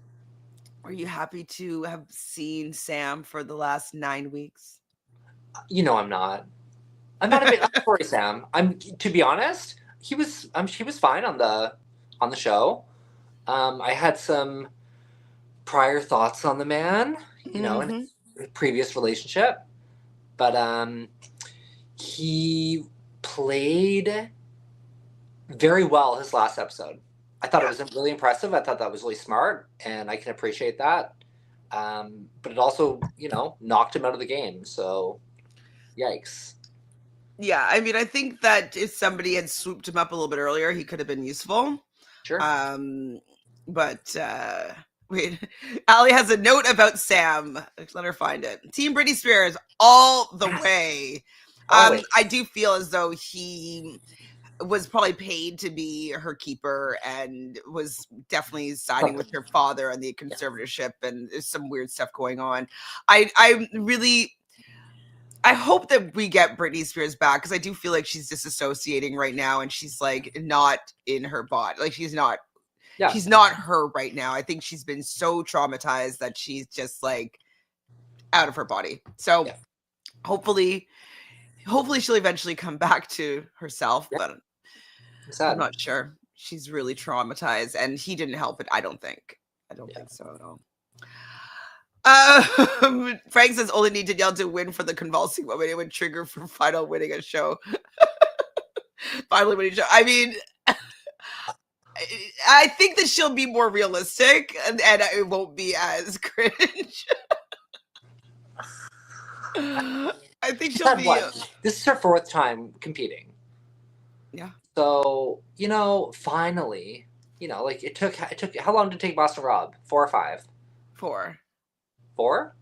Are you happy to have seen Sam for the last 9 weeks? You know I'm not. I'm not a bit sorry, Sam. To be honest, he was fine on the show. I had some prior thoughts on the man, you know, in his previous relationship. But he played very well his last episode. I thought it was really impressive. I thought that was really smart, and I can appreciate that. But it also, you know, knocked him out of the game. So, yikes. Yeah, I mean, I think that if somebody had swooped him up a little bit earlier, he could have been useful. Sure. But wait, Allie has a note about Sam. Let her find it. Team Britney Spears all the way. I do feel as though he was probably paid to be her keeper and was definitely siding with her father on the conservatorship, and there's some weird stuff going on. I hope that we get Britney Spears back, because I do feel like she's disassociating right now and she's like not in her body. Like she's not her right now. I think she's been so traumatized that she's just like out of her body. So hopefully she'll eventually come back to herself, but I'm not sure. She's really traumatized and he didn't help it. I don't think so at all. Frank says only need Danielle to win for the convulsing moment. It would trigger for final winning a show. Finally winning a show. I mean, I think that she'll be more realistic and it won't be as cringe. I think she'll be. This is her 4th time competing. Yeah. So, you know, finally, you know, like it took how long did it take Boston Rob? 4 or 5? 4. 4?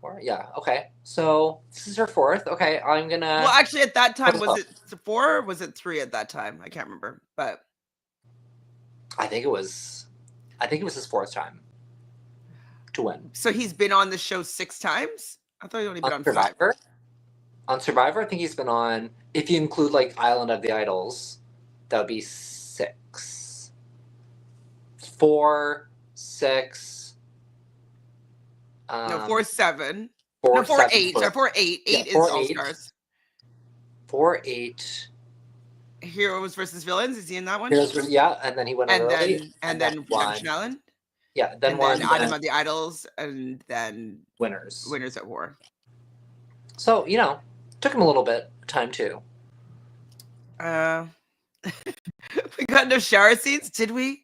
4? Yeah. Okay. So this is her 4th. Okay, I'm gonna. Well, actually, at that time, was it 4? Or was it 3 at that time? I can't remember, but I think it was his 4th time to win. So he's been on the show 6 times. I thought he'd only been on Survivor. 5. On Survivor, I think he's been on. If you include like Island of the Idols, that would be 6, 4, 6. No, 4, 7. 4, no, 4, 7, 8. Sorry, 4, 8. 8 is All Stars. 4, 8. Heroes versus Villains. Is he in that one? Heroes, yeah, and then he went on early. And then Redemption Island. Yeah, then Island of the Idols, and then Winners at War. So, you know, took him a little bit of time too. We got no shower scenes, did we?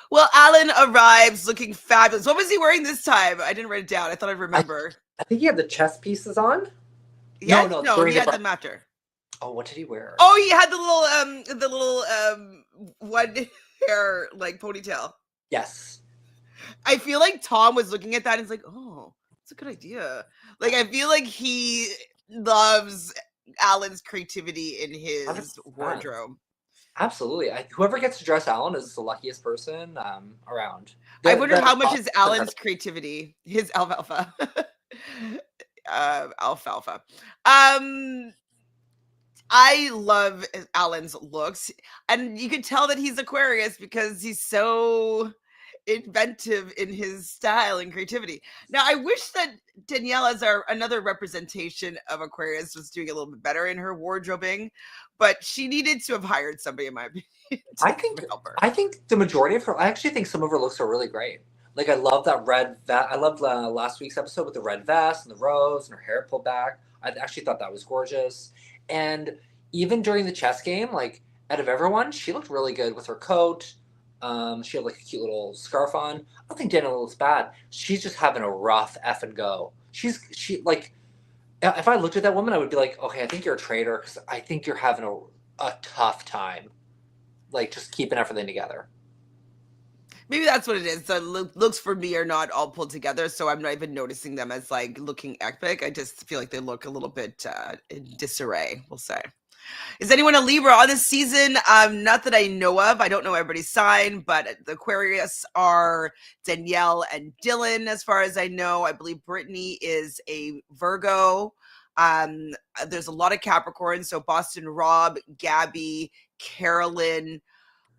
Well, Alan arrives looking fabulous. What was he wearing this time? I didn't write it down. I thought I'd remember. I think he had the chest pieces on. Yeah, no, he had the matter. Oh, what did he wear? Oh, he had the little one hair like ponytail. Yes. I feel like Tom was looking at that and he's like, oh, that's a good idea. Like, I feel like he loves Alan's creativity in his 100%. Wardrobe. Absolutely. Whoever gets to dress Alan is the luckiest person around. I wonder how much is Alan's creativity, his alfalfa. Alfalfa. I love Alan's looks, and you can tell that he's Aquarius because he's so inventive in his style and creativity. Now, I wish that Danielle, as another representation of Aquarius, was doing a little bit better in her wardrobing, but she needed to have hired somebody, in my opinion. I think the majority of her. I actually think some of her looks are really great. Like, I love that red vest. I loved last week's episode with the red vest and the rose and her hair pulled back. I actually thought that was gorgeous. And even during the chess game, like, out of everyone, she looked really good with her coat. She had like a cute little scarf on. I don't think Danielle looks bad. She's just having a rough F and go. She like, if I looked at that woman, I would be like, okay, I think you're a traitor because I think you're having a tough time, like just keeping everything together. Maybe that's what it is. The looks for me are not all pulled together, so I'm not even noticing them as like looking epic. I just feel like they look a little bit in disarray, we'll say. Is anyone a Libra on this season? Not that I know of. I don't know everybody's sign, but the Aquarius are Danielle and Dylan, as far as I know. I believe Brittany is a Virgo. There's a lot of Capricorns. So Boston Rob, Gabby, Carolyn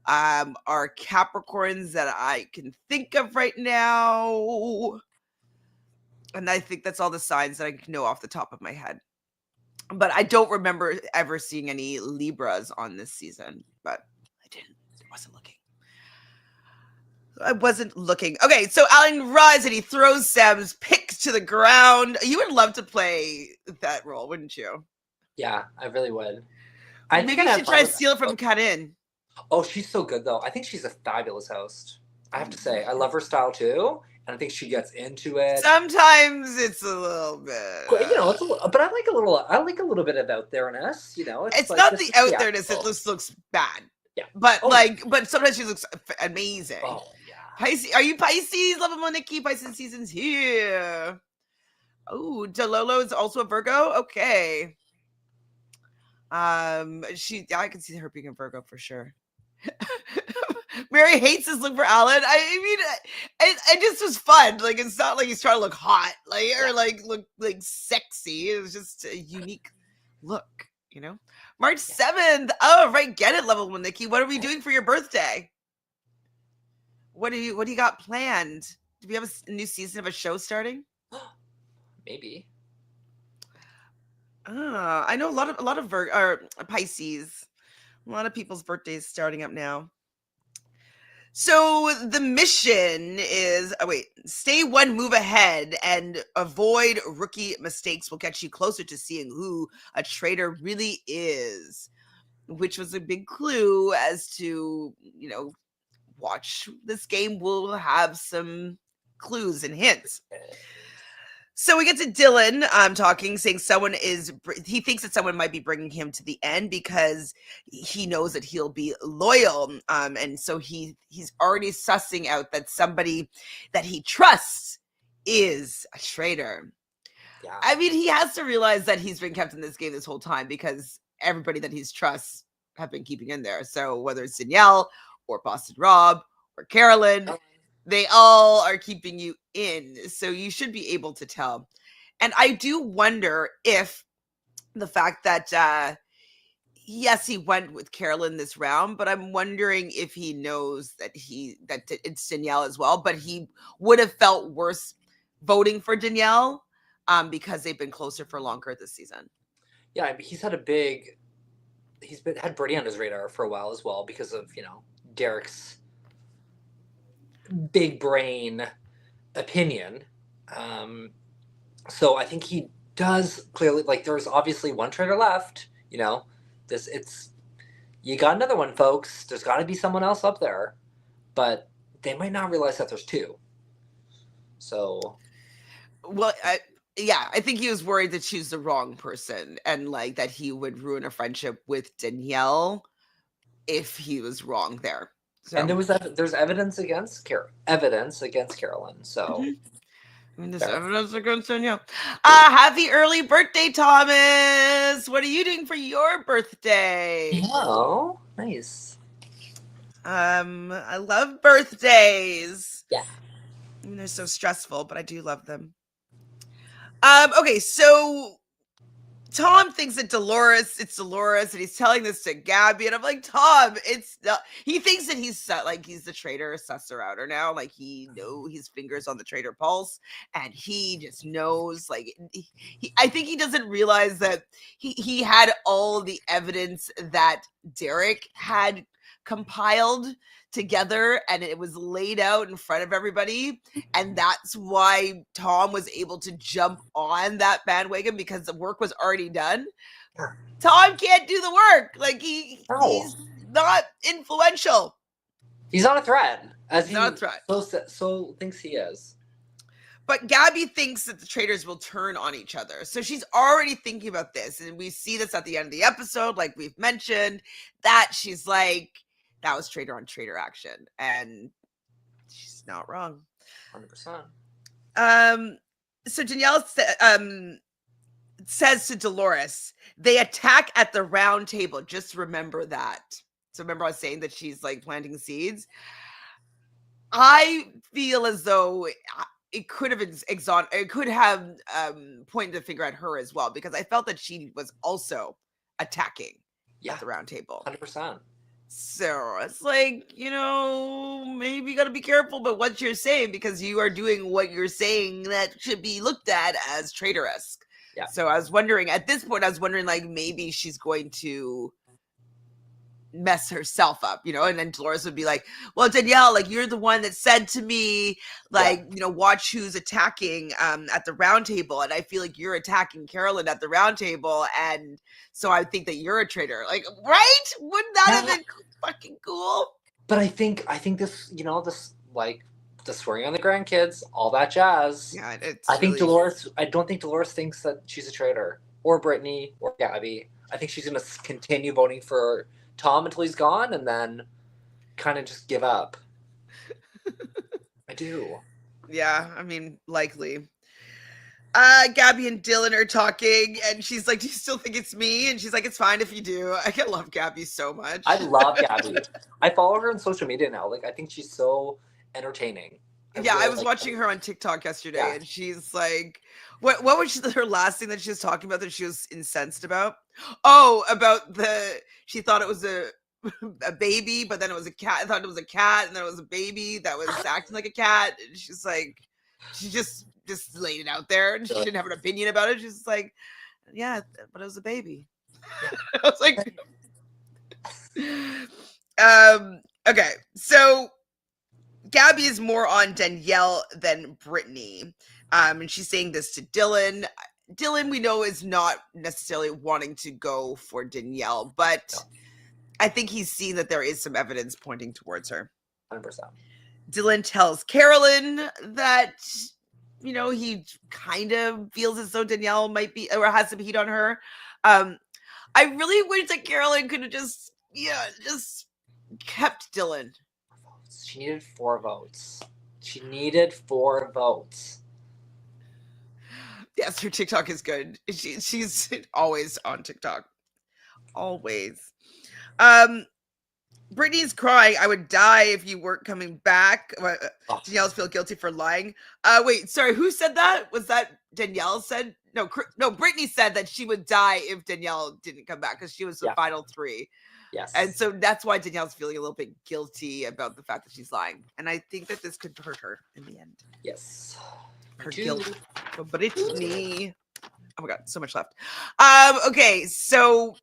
are Capricorns that I can think of right now. And I think that's all the signs that I know off the top of my head. But I don't remember ever seeing any Libras on this season, but I didn't. I wasn't looking. Okay, so Alan rises and he throws Sam's pick to the ground. You would love to play that role, wouldn't you? Yeah, I really would. I think you should try to steal it from Karin. Oh, she's so good though. I think she's a fabulous host. I have to say, I love her style too, and I think she gets into it. Sometimes it's a little bit, you know, it's a little, but I like a little bit of out there-ness. You know, it's like, not the out there-ness. It just looks bad. Yeah, but but sometimes she looks amazing. Oh yeah. Pisces, are you Pisces? Love them, Nikki. Pisces season's here. Oh, Delolo is also a Virgo. Okay. I can see her being a Virgo for sure. Mary hates this look for Alan. I mean, it just was fun. Like, it's not like he's trying to look hot, like, or like look like sexy. It was just a unique look, you know. March 7th. Oh, right. Get it, Level 1, Nikki. What are we doing for your birthday? What do you got planned? Do we have a new season of a show starting? Maybe. I know a lot of Pisces. A lot of people's birthdays starting up now. So the mission is, stay one move ahead and avoid rookie mistakes will get you closer to seeing who a traitor really is, which was a big clue as to, you know, watch this game. Will have some clues and hints. So we get to Dylan talking, saying he thinks that someone might be bringing him to the end because he knows that he'll be loyal. And so he's already sussing out that somebody that he trusts is a traitor. Yeah. I mean, he has to realize that he's been kept in this game this whole time because everybody that he trusts have been keeping in there. So whether it's Danielle or Boston Rob or Carolyn, they all are keeping you in. So you should be able to tell. And I do wonder if the fact that, yes, he went with Carolyn this round, but I'm wondering if he knows that it's Danielle as well, but he would have felt worse voting for Danielle because they've been closer for longer this season. Yeah, he's had had Birdie on his radar for a while as well because of, you know, Derek's big brain opinion. So I think he does clearly, like, there's obviously one traitor left, you know, you got another one, folks. There's got to be someone else up there, but they might not realize that there's two. So, well, I think he was worried to choose the wrong person and like that he would ruin a friendship with Danielle if he was wrong there. So. And there's evidence against Carolyn. So I mean, there's evidence against Danielle. Happy early birthday, Thomas! What are you doing for your birthday? Oh, nice. I love birthdays. Yeah, I mean, they're so stressful, but I do love them. Okay, so Tom thinks that it's Dolores, and he's telling this to Gabby, and I'm like, Tom, it's not. He thinks that he's the traitor, susser outer now, like he know his fingers on the traitor pulse, and he just knows. Like, I think he doesn't realize that he had all the evidence that Derek had compiled together and it was laid out in front of everybody, and that's why Tom was able to jump on that bandwagon because the work was already done. Tom can't do the work. Like he's not influential. He's not a threat, as he not a threat. So thinks he is. But Gabby thinks that the traitors will turn on each other. So she's already thinking about this. And we see this at the end of the episode, like we've mentioned, that she's like, that was traitor on traitor action. And she's not wrong. 100%. So Danielle says to Dolores, they attack at the round table. Just remember that. So remember I was saying that she's like planting seeds? I feel as though it could have pointed the finger at her as well, because I felt that she was also attacking at the round table. 100%. So it's like, maybe you got to be careful about what you're saying, because you are doing what you're saying that should be looked at as traitorous. Yeah. So I was wondering, at this point, like maybe she's going to mess herself up, and then Dolores would be like, well, Danielle, like, you're the one that said to me, like, watch who's attacking at the round table, and I feel like you're attacking Carolyn at the round table, and so I think that you're a traitor. Like, right? Wouldn't that have been fucking cool? But I think this, this, like, the swearing on the grandkids, all that jazz. Yeah, I don't think Dolores thinks that she's a traitor, or Brittany, or Gabby. I think she's going to continue voting for Tom until he's gone, and then kind of just give up. I do. Yeah, I mean, likely. Gabby and Dylan are talking, and she's like, do you still think it's me? And she's like, it's fine if you do. I love Gabby so much. I love Gabby. I follow her on social media now. Like, I think she's so entertaining. I was watching her on TikTok yesterday, and she's like, what was her last thing that she was talking about that she was incensed about? Oh, about she thought it was a baby, but then it was a cat. I thought it was a cat, and then it was a baby that was acting like a cat. And she's like, she just laid it out there, and she didn't have an opinion about it. She's like, yeah, but it was a baby. I was like, okay, so Gabby is more on Danielle than Brittany. And she's saying this to Dylan. Dylan, we know, is not necessarily wanting to go for Danielle, but I think he's seen that there is some evidence pointing towards her. 100%. Dylan tells Carolyn that, he kind of feels as though Danielle might be, or has some heat on her. I really wish that Carolyn could have just kept Dylan. She needed 4 votes. Yes, her TikTok is good. She's always on TikTok. Always. Brittany's crying. I would die if you weren't coming back. Danielle's feel guilty for lying. Wait, sorry, who said that? Was that Danielle said? No, Brittany said that she would die if Danielle didn't come back because she was the final 3. Yes. And so that's why Danielle's feeling a little bit guilty about the fact that she's lying. And I think that this could hurt her in the end. Yes. Her guilt for Brittany. Oh my God, so much left. Okay, so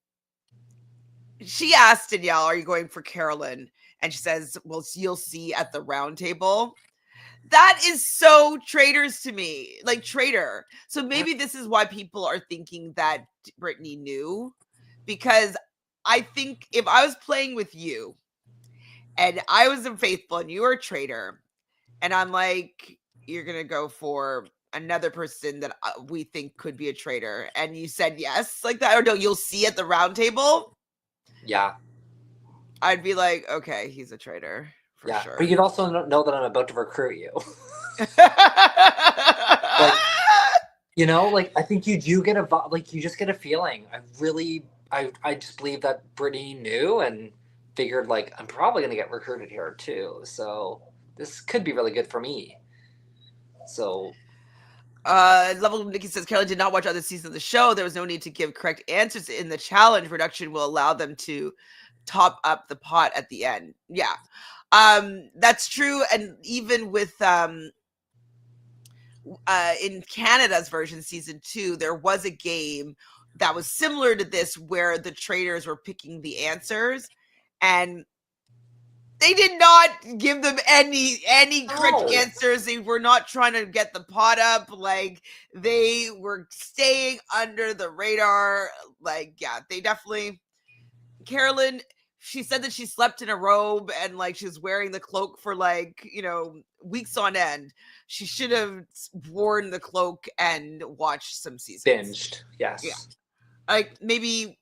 she asked Danielle, are you going for Carolyn? And she says, well, you'll see at the round table. That is so traitors to me, like traitor. So maybe this is why people are thinking that Brittany knew, because I think if I was playing with you and I was unfaithful and you were a traitor, and I'm like, you're going to go for another person that we think could be a traitor, and you said yes, like that, or no, you'll see at the round table. Yeah. I'd be like, okay, he's a traitor for sure. But you'd also know that I'm about to recruit you. I think you do get you just get a feeling. I just believe that Brittany knew and figured, like, I'm probably going to get recruited here too. So this could be really good for me. So. Level Nikki says, Carolyn did not watch other seasons of the show. There was no need to give correct answers in the challenge. Reduction will allow them to top up the pot at the end. Yeah. That's true. And even with, in Canada's version, season 2, there was a game that was similar to this where the traitors were picking the answers, and they did not give them any correct answers. They were not trying to get the pot up. Like, they were staying under the radar. Like, yeah, they definitely, Carolyn, she said that she slept in a robe and like she was wearing the cloak for like, weeks on end. She should have worn the cloak and watched some seasons. Binged, yes. Yeah. Like maybe,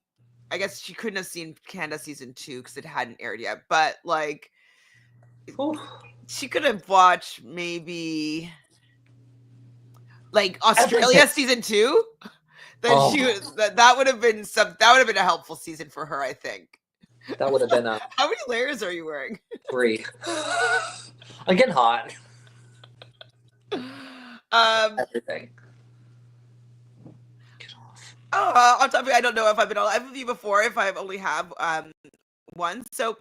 I guess she couldn't have seen Canada season 2 because it hadn't aired yet, but like she could have watched maybe like Australia season 2. That would have been a helpful season for her, I think. That would have been a. How many layers are you wearing? 3. I'm getting hot. Everything. Get off. On topic, I don't know if I've been on live with you before. If I've only have one, so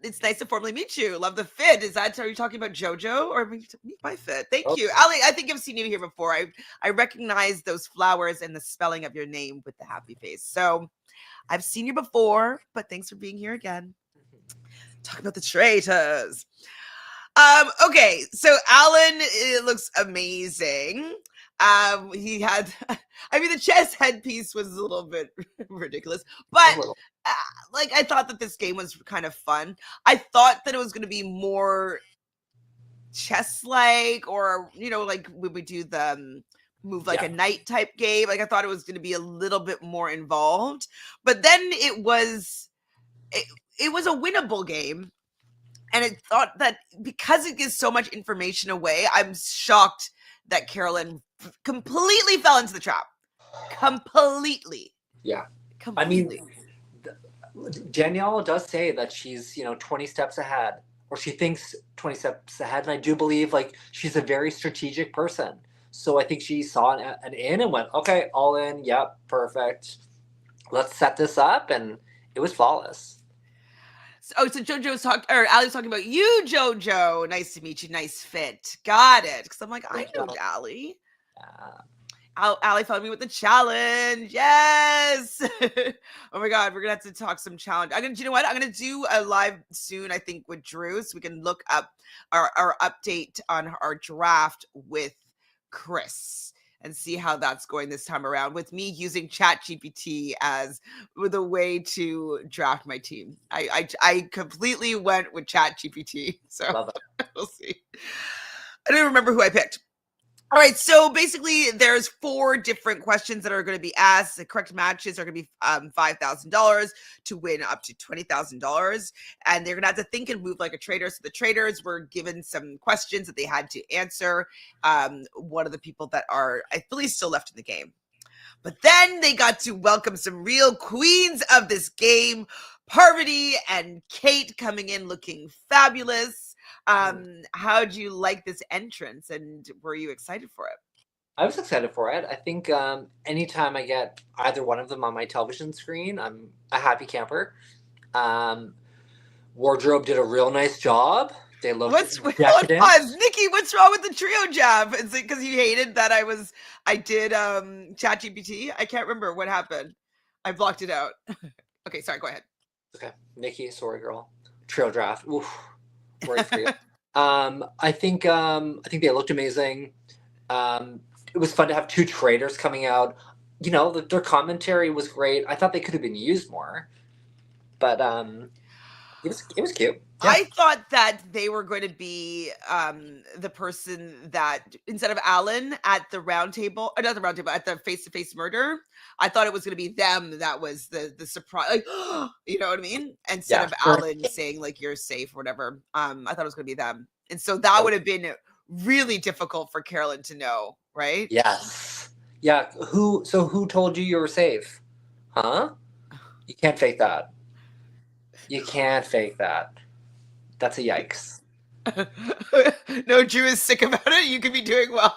it's nice to formally meet you. Love the fit. Are you talking about JoJo or meet my fit? Thank you, Ali. I think I've seen you here before. I recognize those flowers and the spelling of your name with the happy face. So I've seen you before, but thanks for being here again. Talking about the traitors. Okay, so Alan, it looks amazing. He had, the chess headpiece was a little bit ridiculous, but like I thought that this game was kind of fun. I thought that it was going to be more chess-like, or like when we do the move like a knight type game. Like I thought it was going to be a little bit more involved, but then it was a winnable game. And I thought that because it gives so much information away, I'm shocked that Carolyn completely fell into the trap. Completely. Yeah. Completely. Danielle does say that she's, 20 steps ahead, or she thinks 20 steps ahead. And I do believe like she's a very strategic person. So I think she saw an in and went, okay, all in. Yep. Perfect. Let's set this up. And it was flawless. So JoJo's Ali was talking about you, JoJo. Nice to meet you. Nice fit. Got it. Because I'm like, I know Ali. Ali found me with the challenge. Yes. Oh my God, we're gonna have to talk some challenge. You know what? I'm gonna do a live soon, I think, with Drew, so we can look up our update on our draft with Chris and see how that's going this time around, with me using ChatGPT as the way to draft my team. I completely went with ChatGPT, so we'll see. I don't remember who I picked. All right, so basically there's 4 different questions that are going to be asked. The correct matches are going to be $5,000 to win up to $20,000. And they're going to have to think and move like a traitor. So the traitors were given some questions that they had to answer. One of the people that are, I believe, still left in the game. But then they got to welcome some real queens of this game, Parvati and Kate, coming in looking fabulous. How'd you like this entrance, and were you excited for it? I was excited for it. I think anytime I get either one of them on my television screen, I'm a happy camper. Wardrobe did a real nice job. They looked decadent. Nikki, what's wrong with the trio jab? Is it because you hated that I did ChatGPT? I can't remember what happened. I blocked it out. Okay, sorry, go ahead. Okay, Nikki, sorry, girl. Trio draft. Oof. Worried for you. I think they looked amazing. It was fun to have 2 traitors coming out. Their commentary was great. I thought they could have been used more, but it was cute. Yeah. I thought that they were going to be the person that, instead of Alan at the round table, not the round table, at the face-to-face murder, I thought it was going to be them that was the surprise, like, you know what I mean? Instead of Alan saying like you're safe or whatever. I thought it was going to be them, and so that would have been really difficult for Carolyn to know, right? Yes. Yeah. Who told you were safe? Huh? You can't fake that. You can't fake that. That's a yikes. No, Drew is sick about it. You could be doing well.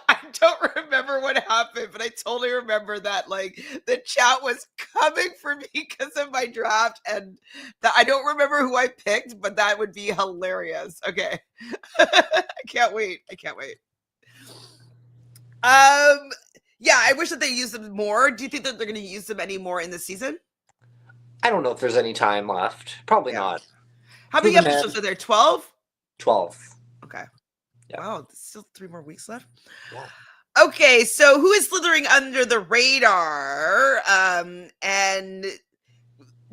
I don't remember what happened, but I totally remember that like the chat was coming for me because of my draft, and I don't remember who I picked, but that would be hilarious. Okay. I can't wait. Yeah, I wish that they used them more. Do you think that they're going to use them any more in the season? I don't know if there's any time left. Probably not. How many episodes are there? 12? 12. Okay. Yeah. Wow, there's still 3 more weeks left. Yeah. Okay, so who is slithering under the radar? And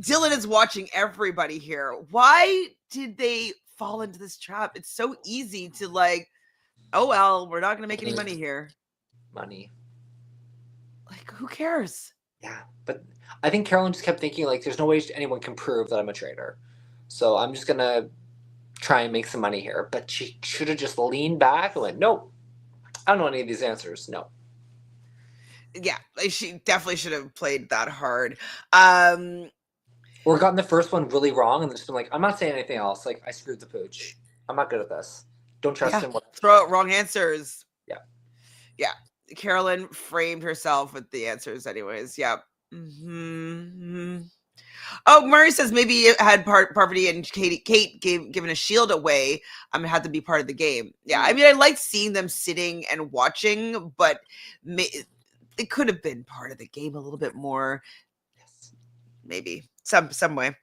Dylan is watching everybody here. Why did they fall into this trap? It's so easy to like, oh well, we're not gonna make any money here. Money. Like, who cares? Yeah, but I think Carolyn just kept thinking, like, there's no way anyone can prove that I'm a traitor. So I'm just gonna try and make some money here. But she should have just leaned back and went, nope, I don't know any of these answers. No. Yeah, she definitely should have played that hard. Or gotten the first one really wrong and just been like, I'm not saying anything else. Like, I screwed the pooch. I'm not good at this. Don't trust him. Throw out wrong answers. Yeah. Yeah. Carolyn framed herself with the answers anyways. Yeah. Mm-hmm. Oh, Murray says maybe it had Parvati and Kate given a shield away. It had to be part of the game. Yeah, I mean, I liked seeing them sitting and watching, but it could have been part of the game a little bit more. Yes. Maybe some way.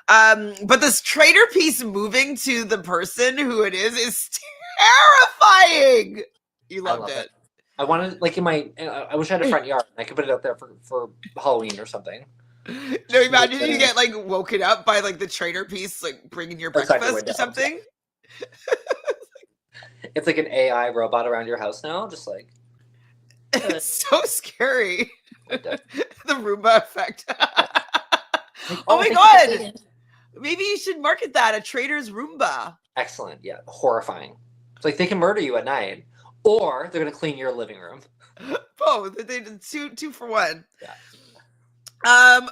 But this traitor piece moving to the person who it is terrifying. You loved it. I wanted, like, I wish I had a front yard. I could put it out there for Halloween or something. No, imagine you get like woken up by like the traitor piece, like bringing your breakfast or something. Yeah. It's like an AI robot around your house now, just like. It's so scary. The Roomba effect. Oh my god! Maybe you should market that, a traitor's Roomba. Excellent. Yeah, horrifying. It's like they can murder you at night, or they're gonna clean your living room. Both. They did two for one. Yeah.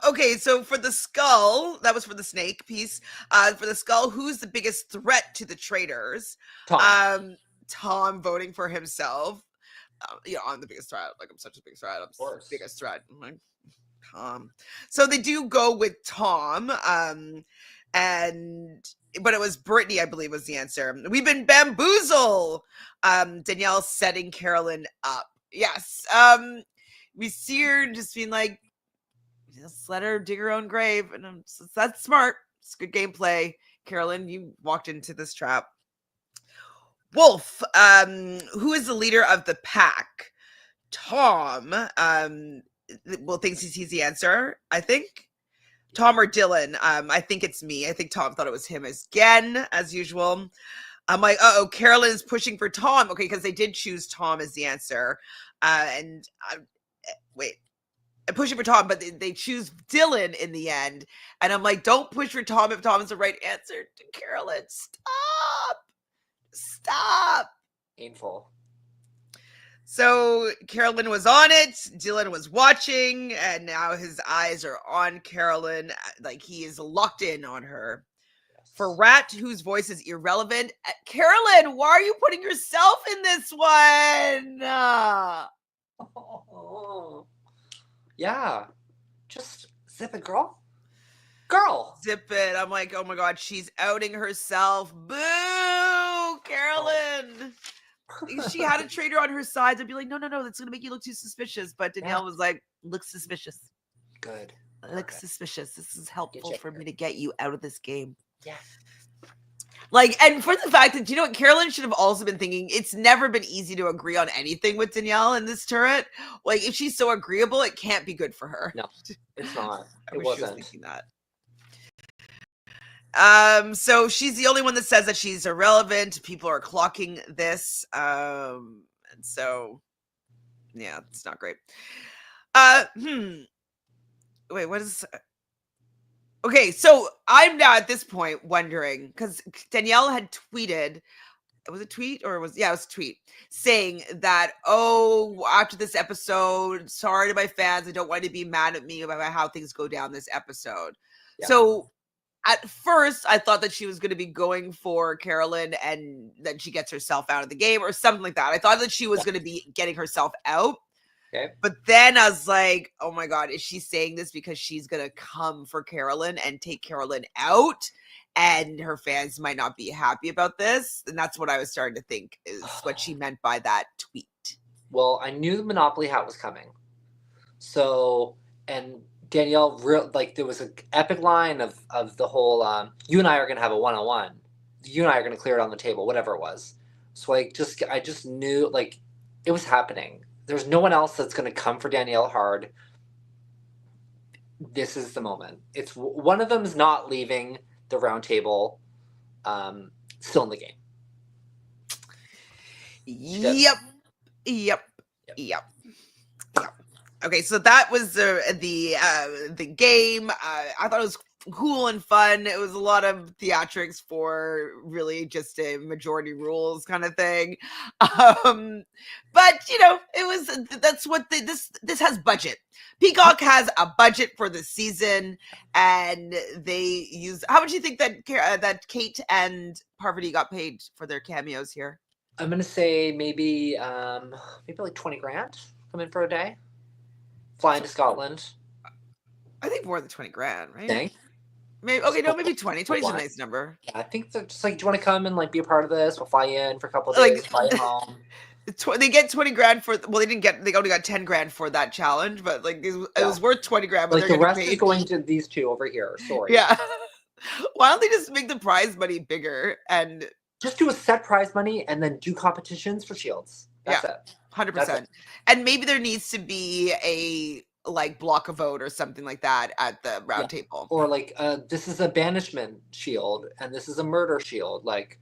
Okay, so for the skull, that was for the snake piece. For the skull, who's the biggest threat to the traitors? Tom voting for himself. I'm the biggest threat. Like, I'm such a big threat. I'm the biggest threat. I'm like, Tom. So they do go with Tom. But it was Brittany, I believe, was the answer. We've been bamboozled. Danielle setting Carolyn up. Yes. We see her just being like, just let her dig her own grave. And that's smart. It's good gameplay. Carolyn, you walked into this trap. Wolf, who is the leader of the pack? Tom, thinks he's the answer, I think. Tom or Dylan. I think it's me. I think Tom thought it was him again, as usual. I'm like, Carolyn is pushing for Tom. Okay, because they did choose Tom as the answer. Wait. I'm pushing for Tom, but they choose Dylan in the end. And I'm like, don't push for Tom if Tom is the right answer. Carolyn, stop. Painful. So Carolyn was on it. Dylan was watching, and now his eyes are on Carolyn. Like, he is locked in on her. Yes. For Rat, whose voice is irrelevant, Carolyn, why are you putting yourself in this one? Yeah, just zip it, girl. Zip it. I'm like, oh my god, she's outing herself. Boo, Carolyn. She had a traitor on her side. I'd be like, no, that's gonna make you look too suspicious. But Danielle was like, look suspicious. Good. Look suspicious. This is helpful for me to get you out of this game. Yeah. Like, and for the fact that, you know what, Carolyn should have also been thinking, it's never been easy to agree on anything with Danielle in this turret. Like, if she's so agreeable, it can't be good for her. No, it's not. It wasn't. She was thinking that. So she's the only one that says that she's irrelevant. People are clocking this. And so, yeah, it's not great. Wait, what is... Okay, so I'm now at this point wondering, because Danielle had tweeted, was it a tweet or it was a tweet saying that, after this episode, sorry to my fans, I don't want you to be mad at me about how things go down this episode. Yeah. So at first I thought that she was going to be going for Carolyn and then she gets herself out of the game or something like that. I thought that she was going to be getting herself out. Okay. But then I was like, oh my God, is she saying this because she's going to come for Carolyn and take Carolyn out? And her fans might not be happy about this. And that's what I was starting to think is what she meant by that tweet. Well, I knew the Monopoly hat was coming. So, and Danielle, there was an epic line of the whole, you and I are going to have a one-on-one. You and I are going to clear it on the table, whatever it was. So I just knew, like, it was happening. There's no one else that's going to come for Danielle hard. this is the moment. It's one of them's not leaving the round table, still in the game. Yep. Yep. Okay, so that was the game. I thought it was cool and fun. It was a lot of theatrics for really just a majority rules kind of thing. But it was that's what this has budget. Peacock has a budget for the season, and they use. How much do you think that Kate and Parvati got paid for their cameos here? I'm gonna say maybe like 20 grand come in for a day. Flying to Scotland. I think more than 20 grand, right? Dang. Maybe okay, no, maybe 20. 20 is a nice number. Yeah, I think they're just like, do you want to come and like be a part of this? We'll fly you in for a couple of days, fly you home. They get 20 grand for they only got 10 grand for that challenge, but like it was worth 20 grand. But like the rest is going to these two over here. Sorry. Yeah. Why don't they just make the prize money bigger and just do a set prize money and then do competitions for shields? That's it. 100%. And maybe there needs to be a like block a vote or something like that at the round table. Or like this is a banishment shield and this is a murder shield. Like,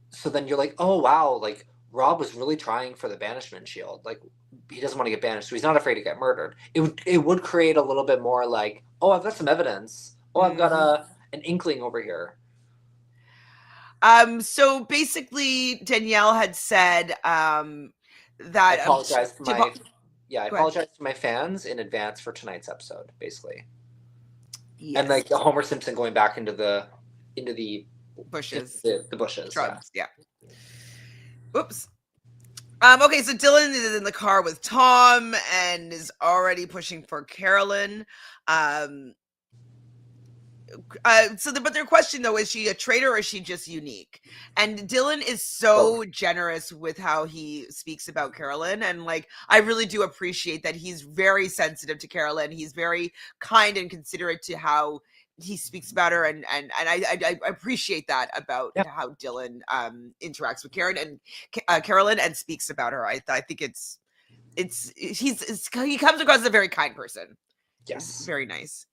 so then you're like, oh wow, like Rob was really trying for the banishment shield. Like he doesn't want to get banished, so he's not afraid to get murdered. It would create a little bit more like, oh, I've got some evidence. Oh, I've got an inkling over here. So basically Danielle had said that I apologize for my I apologize to my fans in advance for tonight's episode, basically. Yes. And like the Homer Simpson going back into the bushes. The bushes. Shrubs, yeah. Oops. Okay, so Dylan is in the car with Tom and is already pushing for Carolyn. But their question though, is she a traitor or is she just unique? And Dylan is so generous with how he speaks about Carolyn, and like I really do appreciate that he's very sensitive to Carolyn. He's very kind and considerate to how he speaks about her, and I appreciate that about how Dylan interacts with Carolyn and speaks about her. I think he comes across as a very kind person. Yes, he's very nice.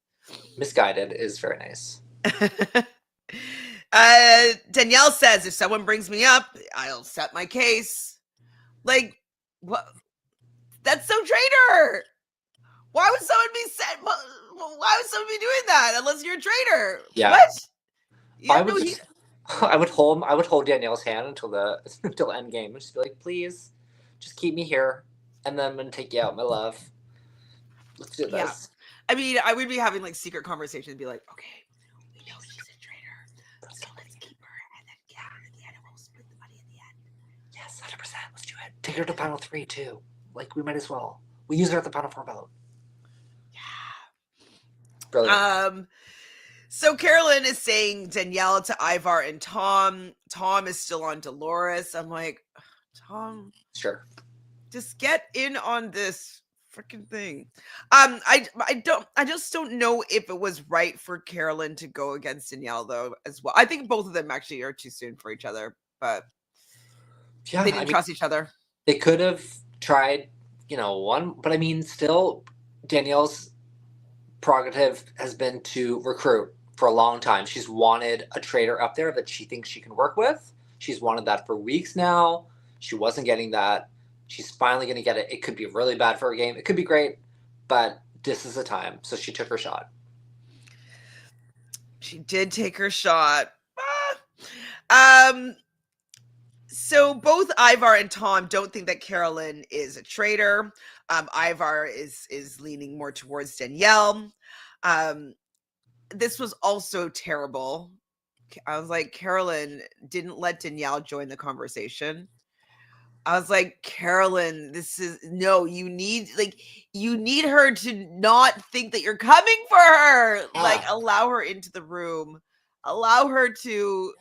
Misguided is very nice. Danielle says, if someone brings me up, I'll set my case. Like, what? That's so traitor. Why would someone be set? Why would someone be doing that unless you're a traitor? Yeah. What? I would hold Danielle's hand until end game and just be like, please, just keep me here, and then I'm gonna take you out, my love. Let's do this. Yeah. I mean, I would be having like secret conversations and be like, okay, we know she's a traitor, so let's keep her, and then get her at the end, and we'll split the money at the end. Yes, 100%. Let's do it. Take her to final 3 too. Like we might as well. We use her at the final 4 vote. Yeah. Brilliant. So Carolyn is saying Danielle to Ivar and Tom. Tom is still on Dolores. I'm like, Tom, sure, just get in on this freaking thing. I just don't know if it was right for Carolyn to go against Danielle though as well. I think both of them actually are too soon for each other, but they didn't trust each other. They could have tried, one, but I mean, still, Danielle's prerogative has been to recruit for a long time. She's wanted a traitor up there that she thinks she can work with. She's wanted that for weeks now. She wasn't getting that. She's finally going to get it. It could be really bad for her game. It could be great, but this is the time. So she took her shot. She did take her shot. So both Ivar and Tom don't think that Carolyn is a traitor. Ivar is leaning more towards Danielle. This was also terrible. I was like, Carolyn didn't let Danielle join the conversation. I was like, Carolyn, you need her to not think that you're coming for her. Like, allow her into the room. Allow her to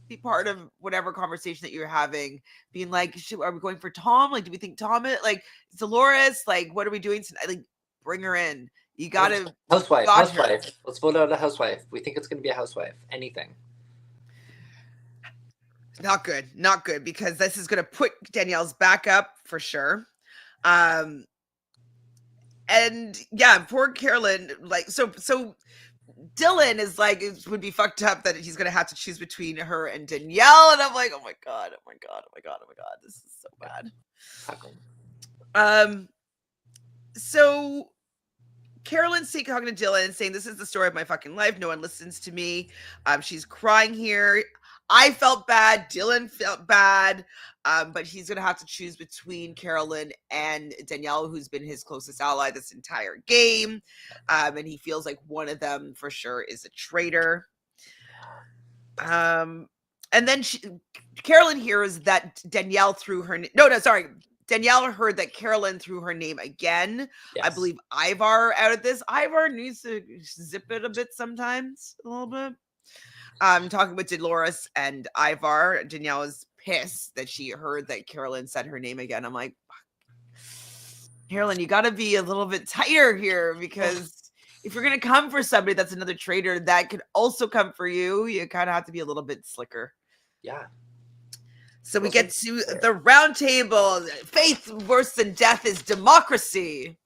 be part of whatever conversation that you're having. Being like, are we going for Tom? Like, do we think Tom is like Dolores? Like, what are we doing tonight? Like, bring her in. You gotta housewife. Let's vote out a housewife. We think it's gonna be a housewife. Anything. Not good, because this is going to put Danielle's back up for sure. And yeah, poor Carolyn, like, so Dylan is like, it would be fucked up that he's gonna have to choose between her and Danielle, and I'm like, oh my god, oh my god, oh my god, oh my god, this is so bad. Exactly. So Carolyn's talking to Dylan, saying, "This is the story of my fucking life. No one listens to me." She's crying here. I felt bad. Dylan felt bad. But he's gonna have to choose between Carolyn and Danielle, who's been his closest ally this entire game. And he feels like one of them for sure is a traitor. And then Carolyn hears that Danielle threw her. Danielle heard that Carolyn threw her name again. Yes. I believe Ivar out of this. Ivar needs to zip it a bit sometimes, a little bit. Talking with Dolores and Ivar. Danielle is pissed that she heard that Carolyn said her name again. I'm like, Carolyn, you got to be a little bit tighter here, because if you're going to come for somebody that's another traitor that could also come for you, you kind of have to be a little bit slicker. Yeah. So we get to the round table. Faith worse than death is democracy.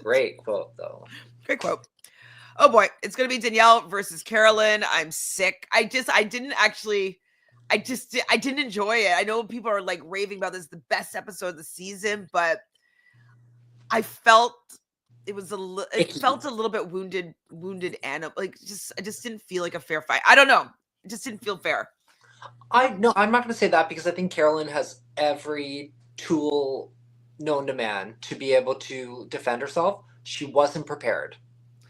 Great quote, though. Great quote. Oh boy, it's going to be Danielle versus Carolyn. I'm sick. I didn't enjoy it. I know people are like raving about this, the best episode of the season, but I felt it felt a little bit wounded animal. Like, I just didn't feel like a fair fight. I don't know. It just didn't feel fair. I'm not going to say that, because I think Carolyn has every tool known to man to be able to defend herself. She wasn't prepared.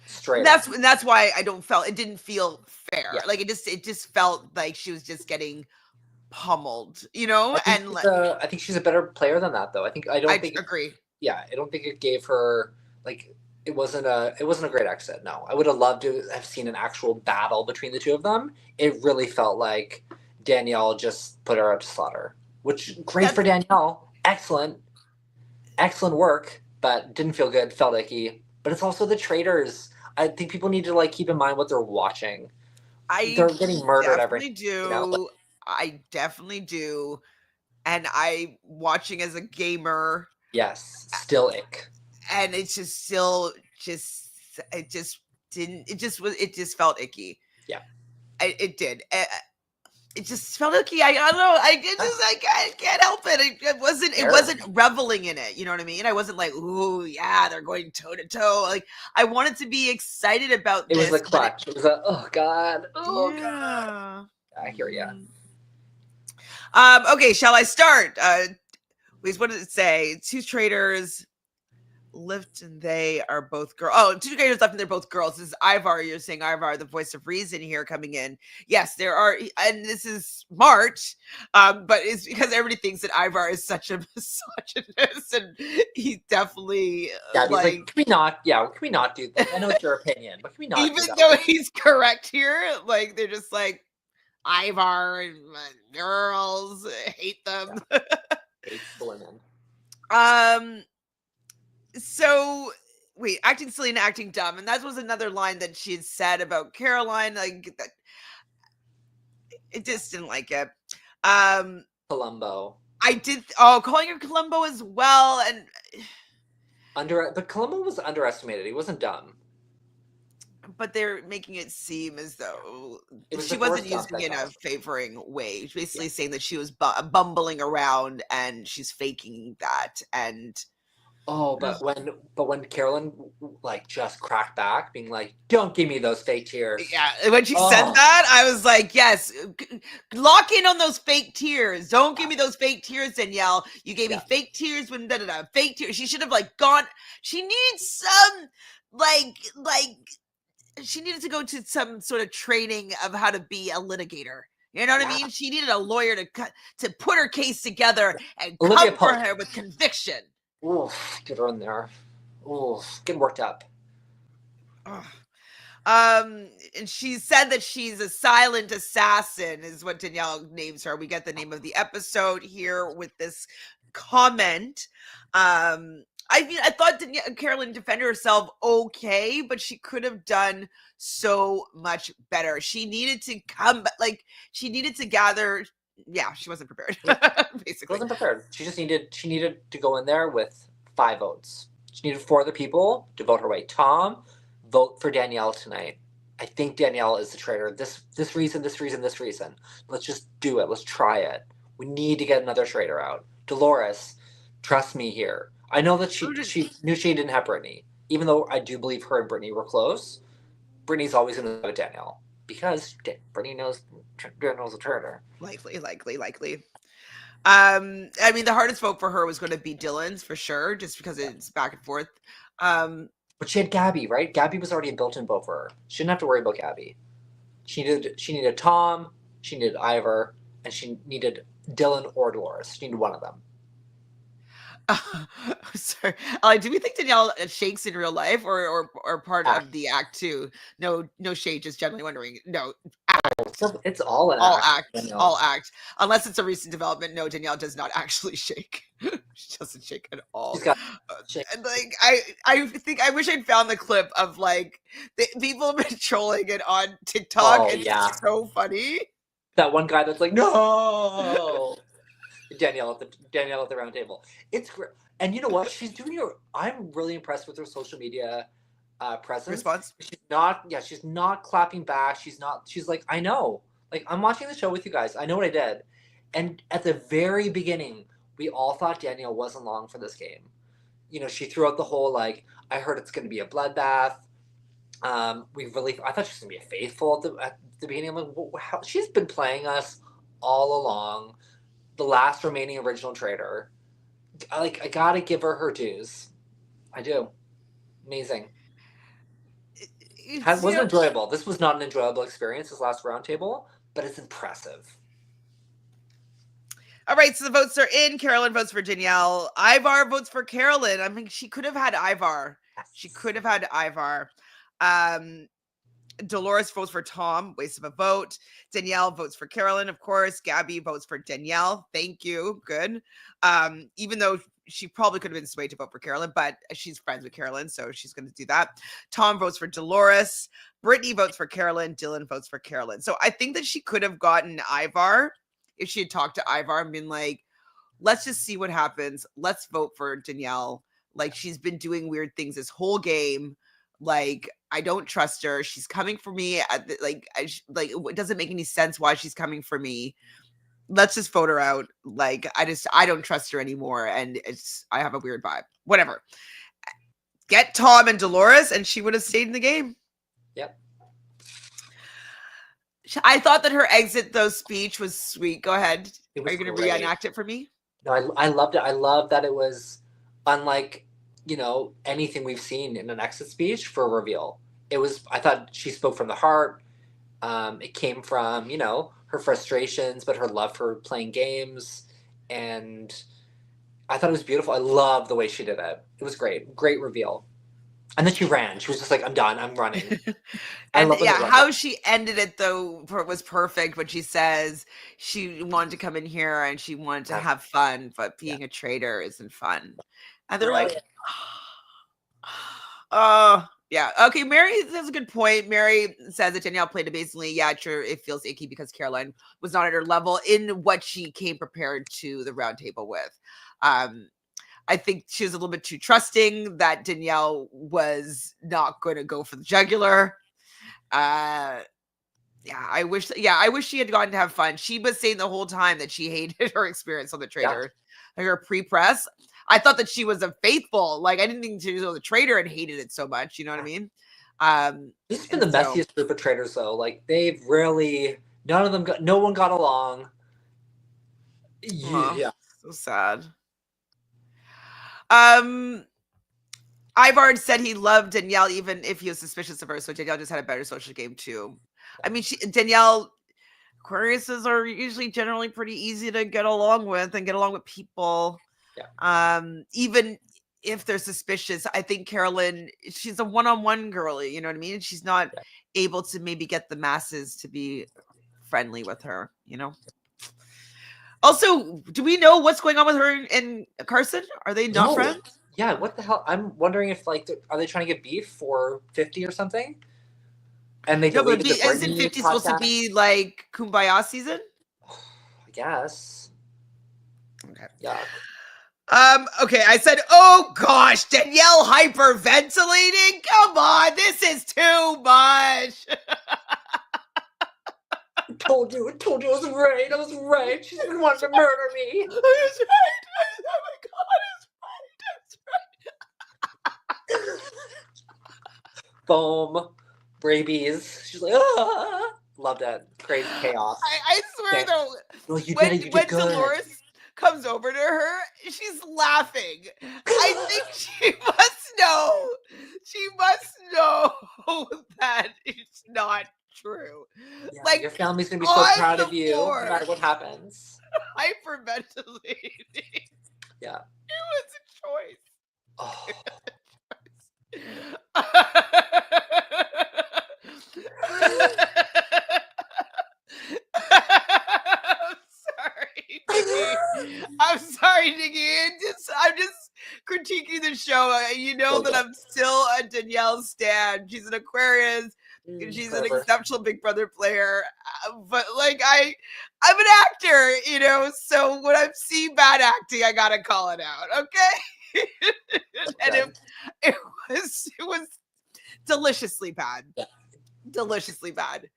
Straight. That's why it didn't feel fair. Yeah. Like, it just felt like she was just getting pummeled, you know? I think she's a better player than that, though. I agree. Yeah, I don't think it gave her, like, it wasn't a great exit. No, I would have loved to have seen an actual battle between the two of them. It really felt like Danielle just put her out to slaughter, which great for Danielle. Excellent work, but didn't feel good. Felt icky. But it's also the traitors. I think people need to like keep in mind what they're watching. They're getting murdered every day. I definitely do. And I watching as a gamer. Yes, still ick. And it's just still it just felt icky. Yeah. It did. It just felt icky. I don't know. I can't help it. It wasn't reveling in it. You know what I mean? I wasn't like, ooh, yeah, they're going toe to toe. Like, I wanted to be excited about this. It was a clutch. It was a, oh God. God. I hear ya. Okay, shall I start? What did it say? Two traitors left and they are both girls. Oh, two traitors left and they're both girls. This is Ivar. You're saying Ivar, the voice of reason here coming in. Yes, there are, and this is March, but it's because everybody thinks that Ivar is such a misogynist, and he's definitely like, can we not do that? I know it's your opinion, but can we not? Even though he's correct here, like, they're just like, Ivar and girls, hate them. Yeah. Hates women. So wait, acting silly and acting dumb, and that was another line that she had said about Caroline. Like, that, it just didn't like it. Columbo. I did. Oh, calling her Columbo as well, and but Columbo was underestimated. He wasn't dumb. But they're making it seem as though she wasn't using it in a favoring way. She's basically saying that she was bumbling around and she's faking that. And but when Carolyn like just cracked back, being like, "Don't give me those fake tears." Yeah, when she said that, I was like, "Yes, lock in on those fake tears. Don't give me those fake tears, Danielle. You gave me fake tears when fake tears." She should have like gone. She needs some like. She needed to go to some sort of training of how to be a litigator. You know what I mean? She needed a lawyer to put her case together and come for her with conviction. Oof, get her in there. Oof, get worked up. And she said that she's a silent assassin, is what Danielle names her. We get the name of the episode here with this comment. I thought Carolyn defended herself okay, but she could have done so much better. She needed to she needed to gather. Yeah, she wasn't prepared. Basically, She wasn't prepared. She needed to go in there with 5 votes. She needed 4 other people to vote her way. Tom, vote for Danielle tonight. I think Danielle is the traitor. This reason, this reason, this reason. Let's just do it. Let's try it. We need to get another traitor out. Dolores, trust me here. I know that she knew she didn't have Brittany, even though I do believe her and Brittany were close. Brittany's always going to go to Danielle because Brittany knows Danielle's a traitor. Likely. I mean, the hardest vote for her was going to be Dylan's for sure, just because it's back and forth. But she had Gabby, right? Gabby was already a built-in vote for her. She didn't have to worry about Gabby. She needed Tom, she needed Ivor, and she needed Dylan or Dolores. She needed one of them. Sorry. Do we think Danielle shakes in real life or part of the act too? No shade, just generally wondering. No, act. It's all an act. All act. Unless it's a recent development. No, Danielle does not actually shake. She doesn't shake at all. She's got like I think I wish I'd found the clip of like the people have been trolling it on TikTok. It's so funny. That one guy that's like, no. Danielle at the round table. It's great. And you know what? She's doing I'm really impressed with her social media presence. Response? She's not clapping back. She's like, I know. Like, I'm watching the show with you guys. I know what I did. And at the very beginning, we all thought Danielle wasn't long for this game. You know, she threw out the whole, like, I heard it's going to be a bloodbath. I thought she was going to be a faithful at the beginning. I'm like, she's been playing us all along. The last remaining original traitor. I gotta give her dues. I do. Amazing. It wasn't enjoyable. This was not an enjoyable experience, this last roundtable, but it's impressive. All right, so the votes are in. Carolyn votes for Danielle. Ivar votes for Carolyn. I mean, she could have had Ivar. Yes. She could have had Ivar. Dolores votes for Tom, waste of a vote. Danielle votes for Carolyn, of course. Gabby votes for Danielle. Thank you. Good. Even though she probably could have been swayed to vote for Carolyn, but she's friends with Carolyn, so she's going to do that. Tom votes for Dolores. Brittany votes for Carolyn. Dylan votes for Carolyn. So I think that she could have gotten Ivar if she had talked to Ivar and been like, let's just see what happens. Let's vote for Danielle. Like, she's been doing weird things this whole game. Like, I don't trust her. She's coming for me. It doesn't make any sense why she's coming for me. Let's just vote her out. Like, I don't trust her anymore. And I have a weird vibe. Whatever. Get Tom and Dolores, and she would have stayed in the game. Yep. I thought that her exit, though, speech was sweet. Go ahead. Are you going to reenact it for me? No, I loved it. I love that it was unlike, you know, anything we've seen in an exit speech for a reveal. I thought she spoke from the heart. It came from, you know, her frustrations, but her love for playing games. And I thought it was beautiful. I love the way she did it. It was great. Great reveal. And then she ran. She was just like, I'm done. I'm running. And how she ended it, though, was perfect. When she says she wanted to come in here and she wanted to have fun, but being a traitor isn't fun. And they're like, oh, yeah. Okay, Mary has a good point. Mary says that Danielle played it basically, true, it feels icky because Caroline was not at her level in what she came prepared to the round table with. I think she was a little bit too trusting that Danielle was not going to go for the jugular. I wish she had gotten to have fun. She was saying the whole time that she hated her experience on the traitor, her pre-press. I thought that she was a faithful. Like, I didn't think she was a traitor and hated it so much. You know what I mean? This has been the messiest group of traitors, though. Like, they've really, no one got along. Yeah, so sad. Ivar said he loved Danielle even if he was suspicious of her, so Danielle just had a better social game too. I mean, Danielle, Aquariuses are usually generally pretty easy to get along with people. Yeah. Even if they're suspicious, I think Carolyn, she's a one-on-one girly, you know what I mean? She's not able to maybe get the masses to be friendly with her, you know? Also, do we know what's going on with her and Carson? Are they not friends? Yeah, what the hell? I'm wondering if, like, are they trying to get beef for 50 or something? And they deleted the Brittany isn't 50 supposed to be, like, Kumbaya season? I guess. Okay. Yeah. Okay, I said, oh gosh, Danielle hyperventilating? Come on, this is too much. I told you I was right. I was right. She's been wanting to murder me. I was right. Oh my god, it's right. Boom. Rabies. She's like, ah. Love that. Crazy chaos. I swear though, No, you when, did it. You when did good. Dolores comes over to her, she's laughing. I think she must know. She must know that it's not true. Yeah, Like, your family's gonna be so on proud the of you, floor, no matter what happens. hyperventilating. Yeah. It was a choice. Oh. I'm sorry, Nikki. I'm just critiquing the show. You know So that good. I'm still a Danielle stan. She's an Aquarius. She's an exceptional Big Brother player. But like I'm an actor, you know. So when I see bad acting, I gotta call it out. Okay. And it was deliciously bad. Yeah. Deliciously bad.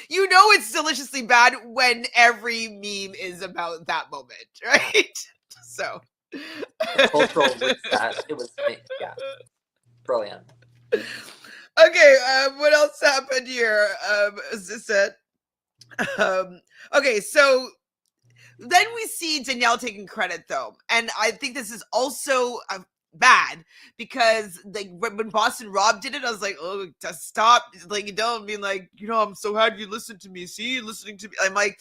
You know it's deliciously bad when every meme is about that moment, right? So cultural reset. It was, yeah, brilliant. Okay, what else happened here? Is this it? Okay, so then we see Danielle taking credit though, and I think this is also bad because like when Boston Rob did it, I was like, oh, just stop! Like, you don't mean like, you know, I'm so happy you listened to me. See, listening to me, I'm like,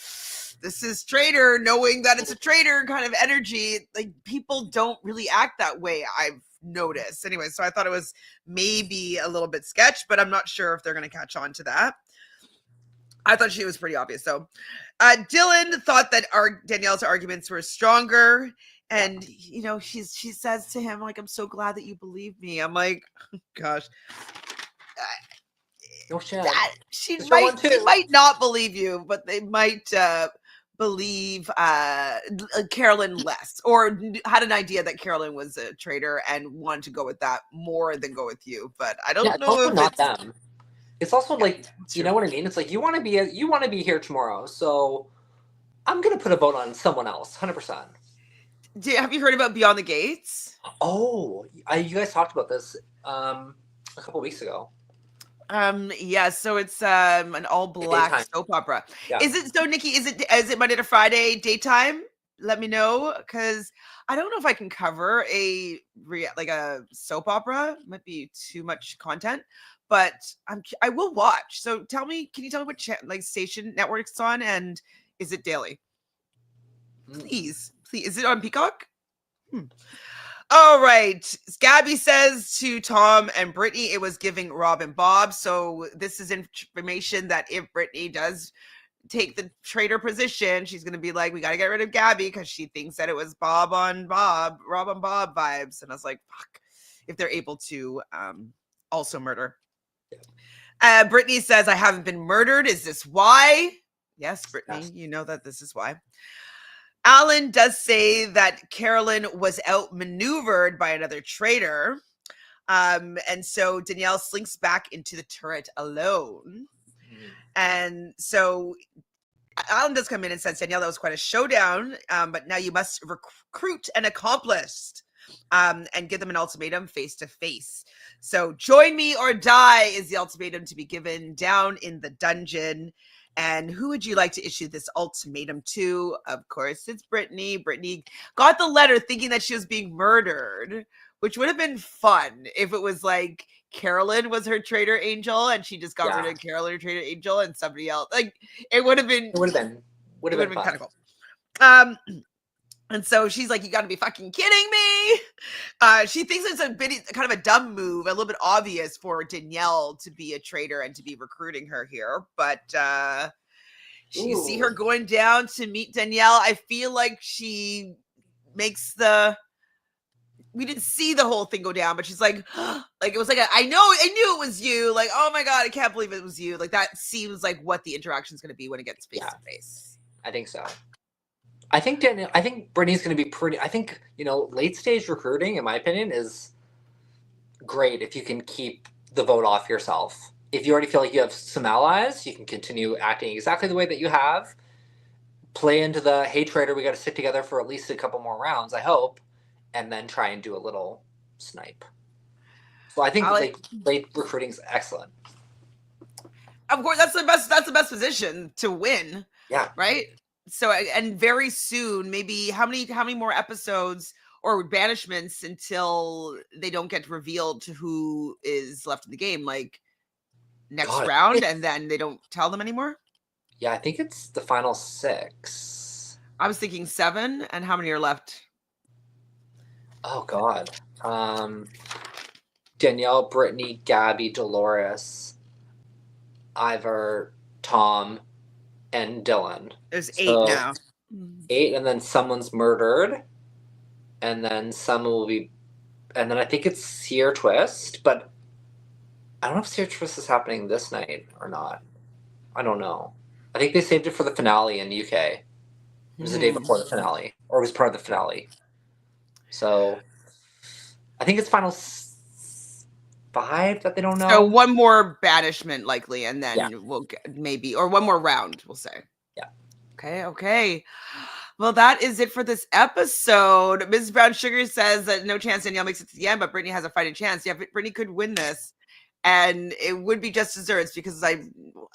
this is traitor, knowing that it's a traitor kind of energy. Like, people don't really act that way, I've noticed. Anyway, so I thought it was maybe a little bit sketch, but I'm not sure if they're going to catch on to that. I thought she was pretty obvious. So Dylan thought that Danielle's arguments were stronger. And, you know, she says to him, like, I'm so glad that you believe me. I'm like, oh, gosh. No shit. They might not believe you, but they might believe Carolyn less, or had an idea that Carolyn was a traitor and wanted to go with that more than go with you. But I don't know if not them. It's also like, you know what I mean? It's like, you want to be here tomorrow, so I'm gonna put a vote on someone else, 100%. Have you heard about Beyond the Gates? Oh, you guys talked about this a couple weeks ago. Yeah, so it's an all black soap opera. Yeah. Is it so, Nikki? Is it Monday to Friday daytime? Let me know, because I don't know if I can cover a soap opera. Might be too much content, but I will watch. So can you tell me what station network it's on, and is it daily? Please, is it on Peacock? All right. Gabby says to Tom and Brittany, it was giving Rob and Bob. So this is information that if Brittany does take the traitor position, she's going to be like, we got to get rid of Gabby because she thinks that it was Rob on Bob vibes. And I was like, fuck, if they're able to also murder. Brittany says, I haven't been murdered. Is this why? Yes, Brittany, you know that this is why. Alan does say that Carolyn was outmaneuvered by another traitor. And so Danielle slinks back into the turret alone. And so Alan does come in and says, Danielle, that was quite a showdown, but now you must recruit an accomplice and give them an ultimatum face to face. So join me or die is the ultimatum to be given down in the dungeon. And who would you like to issue this ultimatum to? Of course, it's Brittany. Brittany got the letter thinking that she was being murdered, which would have been fun if it was like Carolyn was her traitor angel and she just got rid of Carolyn, her traitor angel, and somebody else. Like, it would have been kind of cool. And so she's like, you got to be fucking kidding me. She thinks it's a bit kind of a dumb move, a little bit obvious for Danielle to be a traitor and to be recruiting her here. But you see her going down to meet Danielle. I feel like she makes we didn't see the whole thing go down, but she's like, like, it was like, I knew it was you. Like, oh my God, I can't believe it was you. Like, that seems like what the interaction is going to be when it gets face to face. I think so. I think Brittany's going to be pretty. I think, late stage recruiting, in my opinion, is great if you can keep the vote off yourself. If you already feel like you have some allies, you can continue acting exactly the way that you have. Play into the, hey, traitor, we got to stick together for at least a couple more rounds, I hope, and then try and do a little snipe. So I think late recruiting is excellent. Of course, that's the best position to win. Yeah. Right. So, and very soon, maybe how many more episodes or banishments until they don't get revealed to who is left in the game, like next round, and then they don't tell them anymore? Yeah, I think it's the final 6. I was thinking 7, and how many are left? Oh, God. Danielle, Brittany, Gabby, Dolores, Ivor, Tom, and Dylan. There's 8 now. 8, and then someone's murdered, and then someone will be, and then I think it's Seer Twist, but I don't know if Seer Twist is happening this night or not. I don't know. I think they saved it for the finale in the UK. It was the day before the finale, or it was part of the finale. So I think it's final 5 that they don't know. So one more banishment likely, and then we'll get maybe, or one more round, we'll say. Yeah. Okay. Well, that is it for this episode. Mrs. Brown Sugar says that no chance Danielle makes it to the end, but Brittany has a fighting chance. Yeah, Brittany could win this, and it would be just desserts because I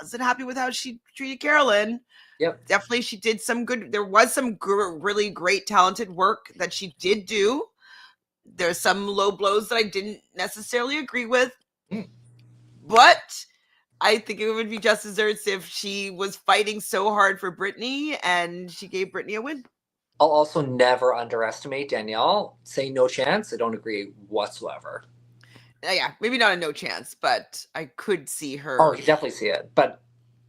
wasn't happy with how she treated Carolyn. Yep. Definitely she did some good. There was some really great, talented work that she did do. There's some low blows that I didn't necessarily agree with, but I think it would be just desserts if she was fighting so hard for Brittany and she gave Brittany a win. I'll also never underestimate Danielle. Say no chance. I don't agree whatsoever. Yeah, maybe not a no chance, but I could see her. Oh, I could definitely see it. But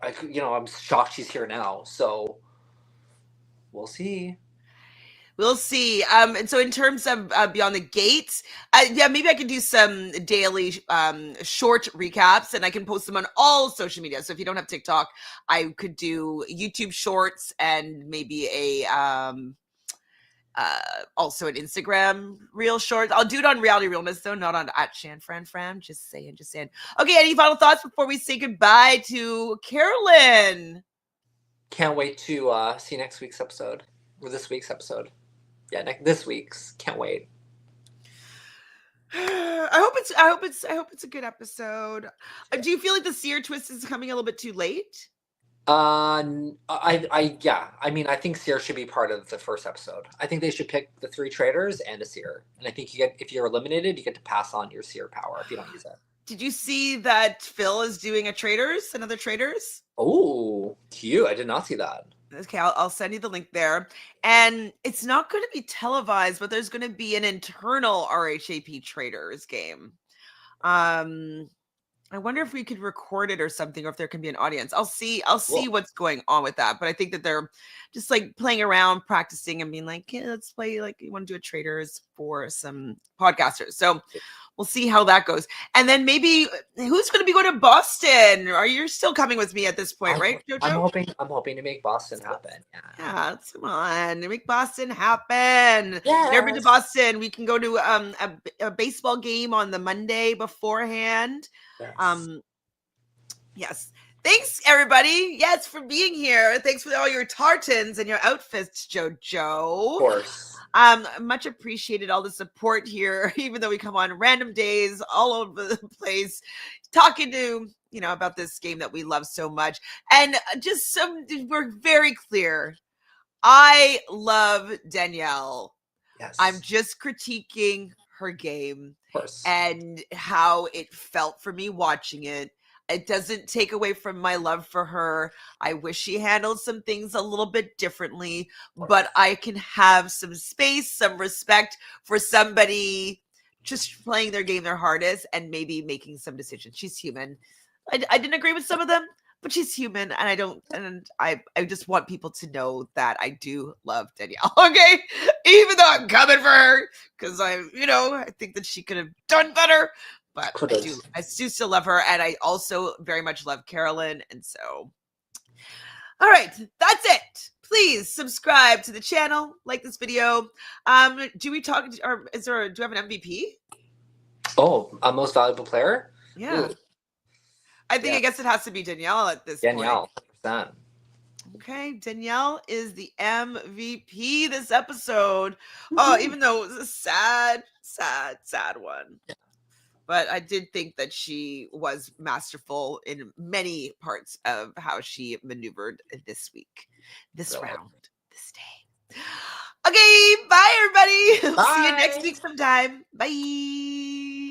I'm shocked she's here now. So we'll see. We'll see. And so in terms of Beyond the Gates, maybe I could do some daily short recaps, and I can post them on all social media. So if you don't have TikTok, I could do YouTube Shorts and maybe also an Instagram Reel Shorts. I'll do it on Reality Realnesss though, not on @ShanFranFran. Just saying. Okay, any final thoughts before we say goodbye to Carolyn? Can't wait to see next week's episode, or this week's episode. Yeah, this week's. Can't wait. I hope it's a good episode. Do you feel like the Seer Twist is coming a little bit too late? I mean, I think Seer should be part of the first episode. I think they should pick the 3 traitors and a Seer. And I think if you're eliminated, you get to pass on your Seer power if you don't use it. Did you see that Phil is doing another Traitors? Oh, cute. I did not see that. Okay, I'll send you the link there. And it's not going to be televised, but there's going to be an internal RHAP Traitors game. I wonder if we could record it or something, or if there can be an audience. I'll see what's going on with that. But I think that they're just like playing around, practicing, and being like, yeah, let's play, like, you want to do a Traitors for some podcasters. So we'll see how that goes. And then maybe who's going to be going to Boston? Are you still coming with me at this point, right, Jojo? I'm hoping to make Boston happen. Yeah, come on, make Boston happen. Yes. Never been to Boston. We can go to a baseball game on the Monday beforehand. Yes. Yes. Thanks, everybody. Yes, for being here. Thanks for all your tartans and your outfits, Jojo. Of course. Much appreciated all the support here, even though we come on random days all over the place, talking to, about this game that we love so much. And we're very clear. I love Danielle. Yes. I'm just critiquing her game. Of course. And how it felt for me watching it. It doesn't take away from my love for her. I wish she handled some things a little bit differently, but I can have some space, some respect for somebody just playing their game their hardest and maybe making some decisions. She's human. I didn't agree with some of them, but she's human, and I just want people to know that I do love Danielle, okay? Even though I'm coming for her, because I think that she could have done better, but I do still love her, and I also very much love Carolyn, and so, all right, that's it. Please subscribe to the channel, like this video. Do we talk, or do we have an MVP? Oh, a most valuable player? Yeah. Ooh, I think, yeah. I guess it has to be Danielle at this point. Danielle, 100%. Okay, Danielle is the MVP this episode. Oh, even though it was a sad one. But I did think that she was masterful in many parts of how she maneuvered this week, this Really. round, this day. Okay, bye everybody. See you next Bye. week sometime. Bye.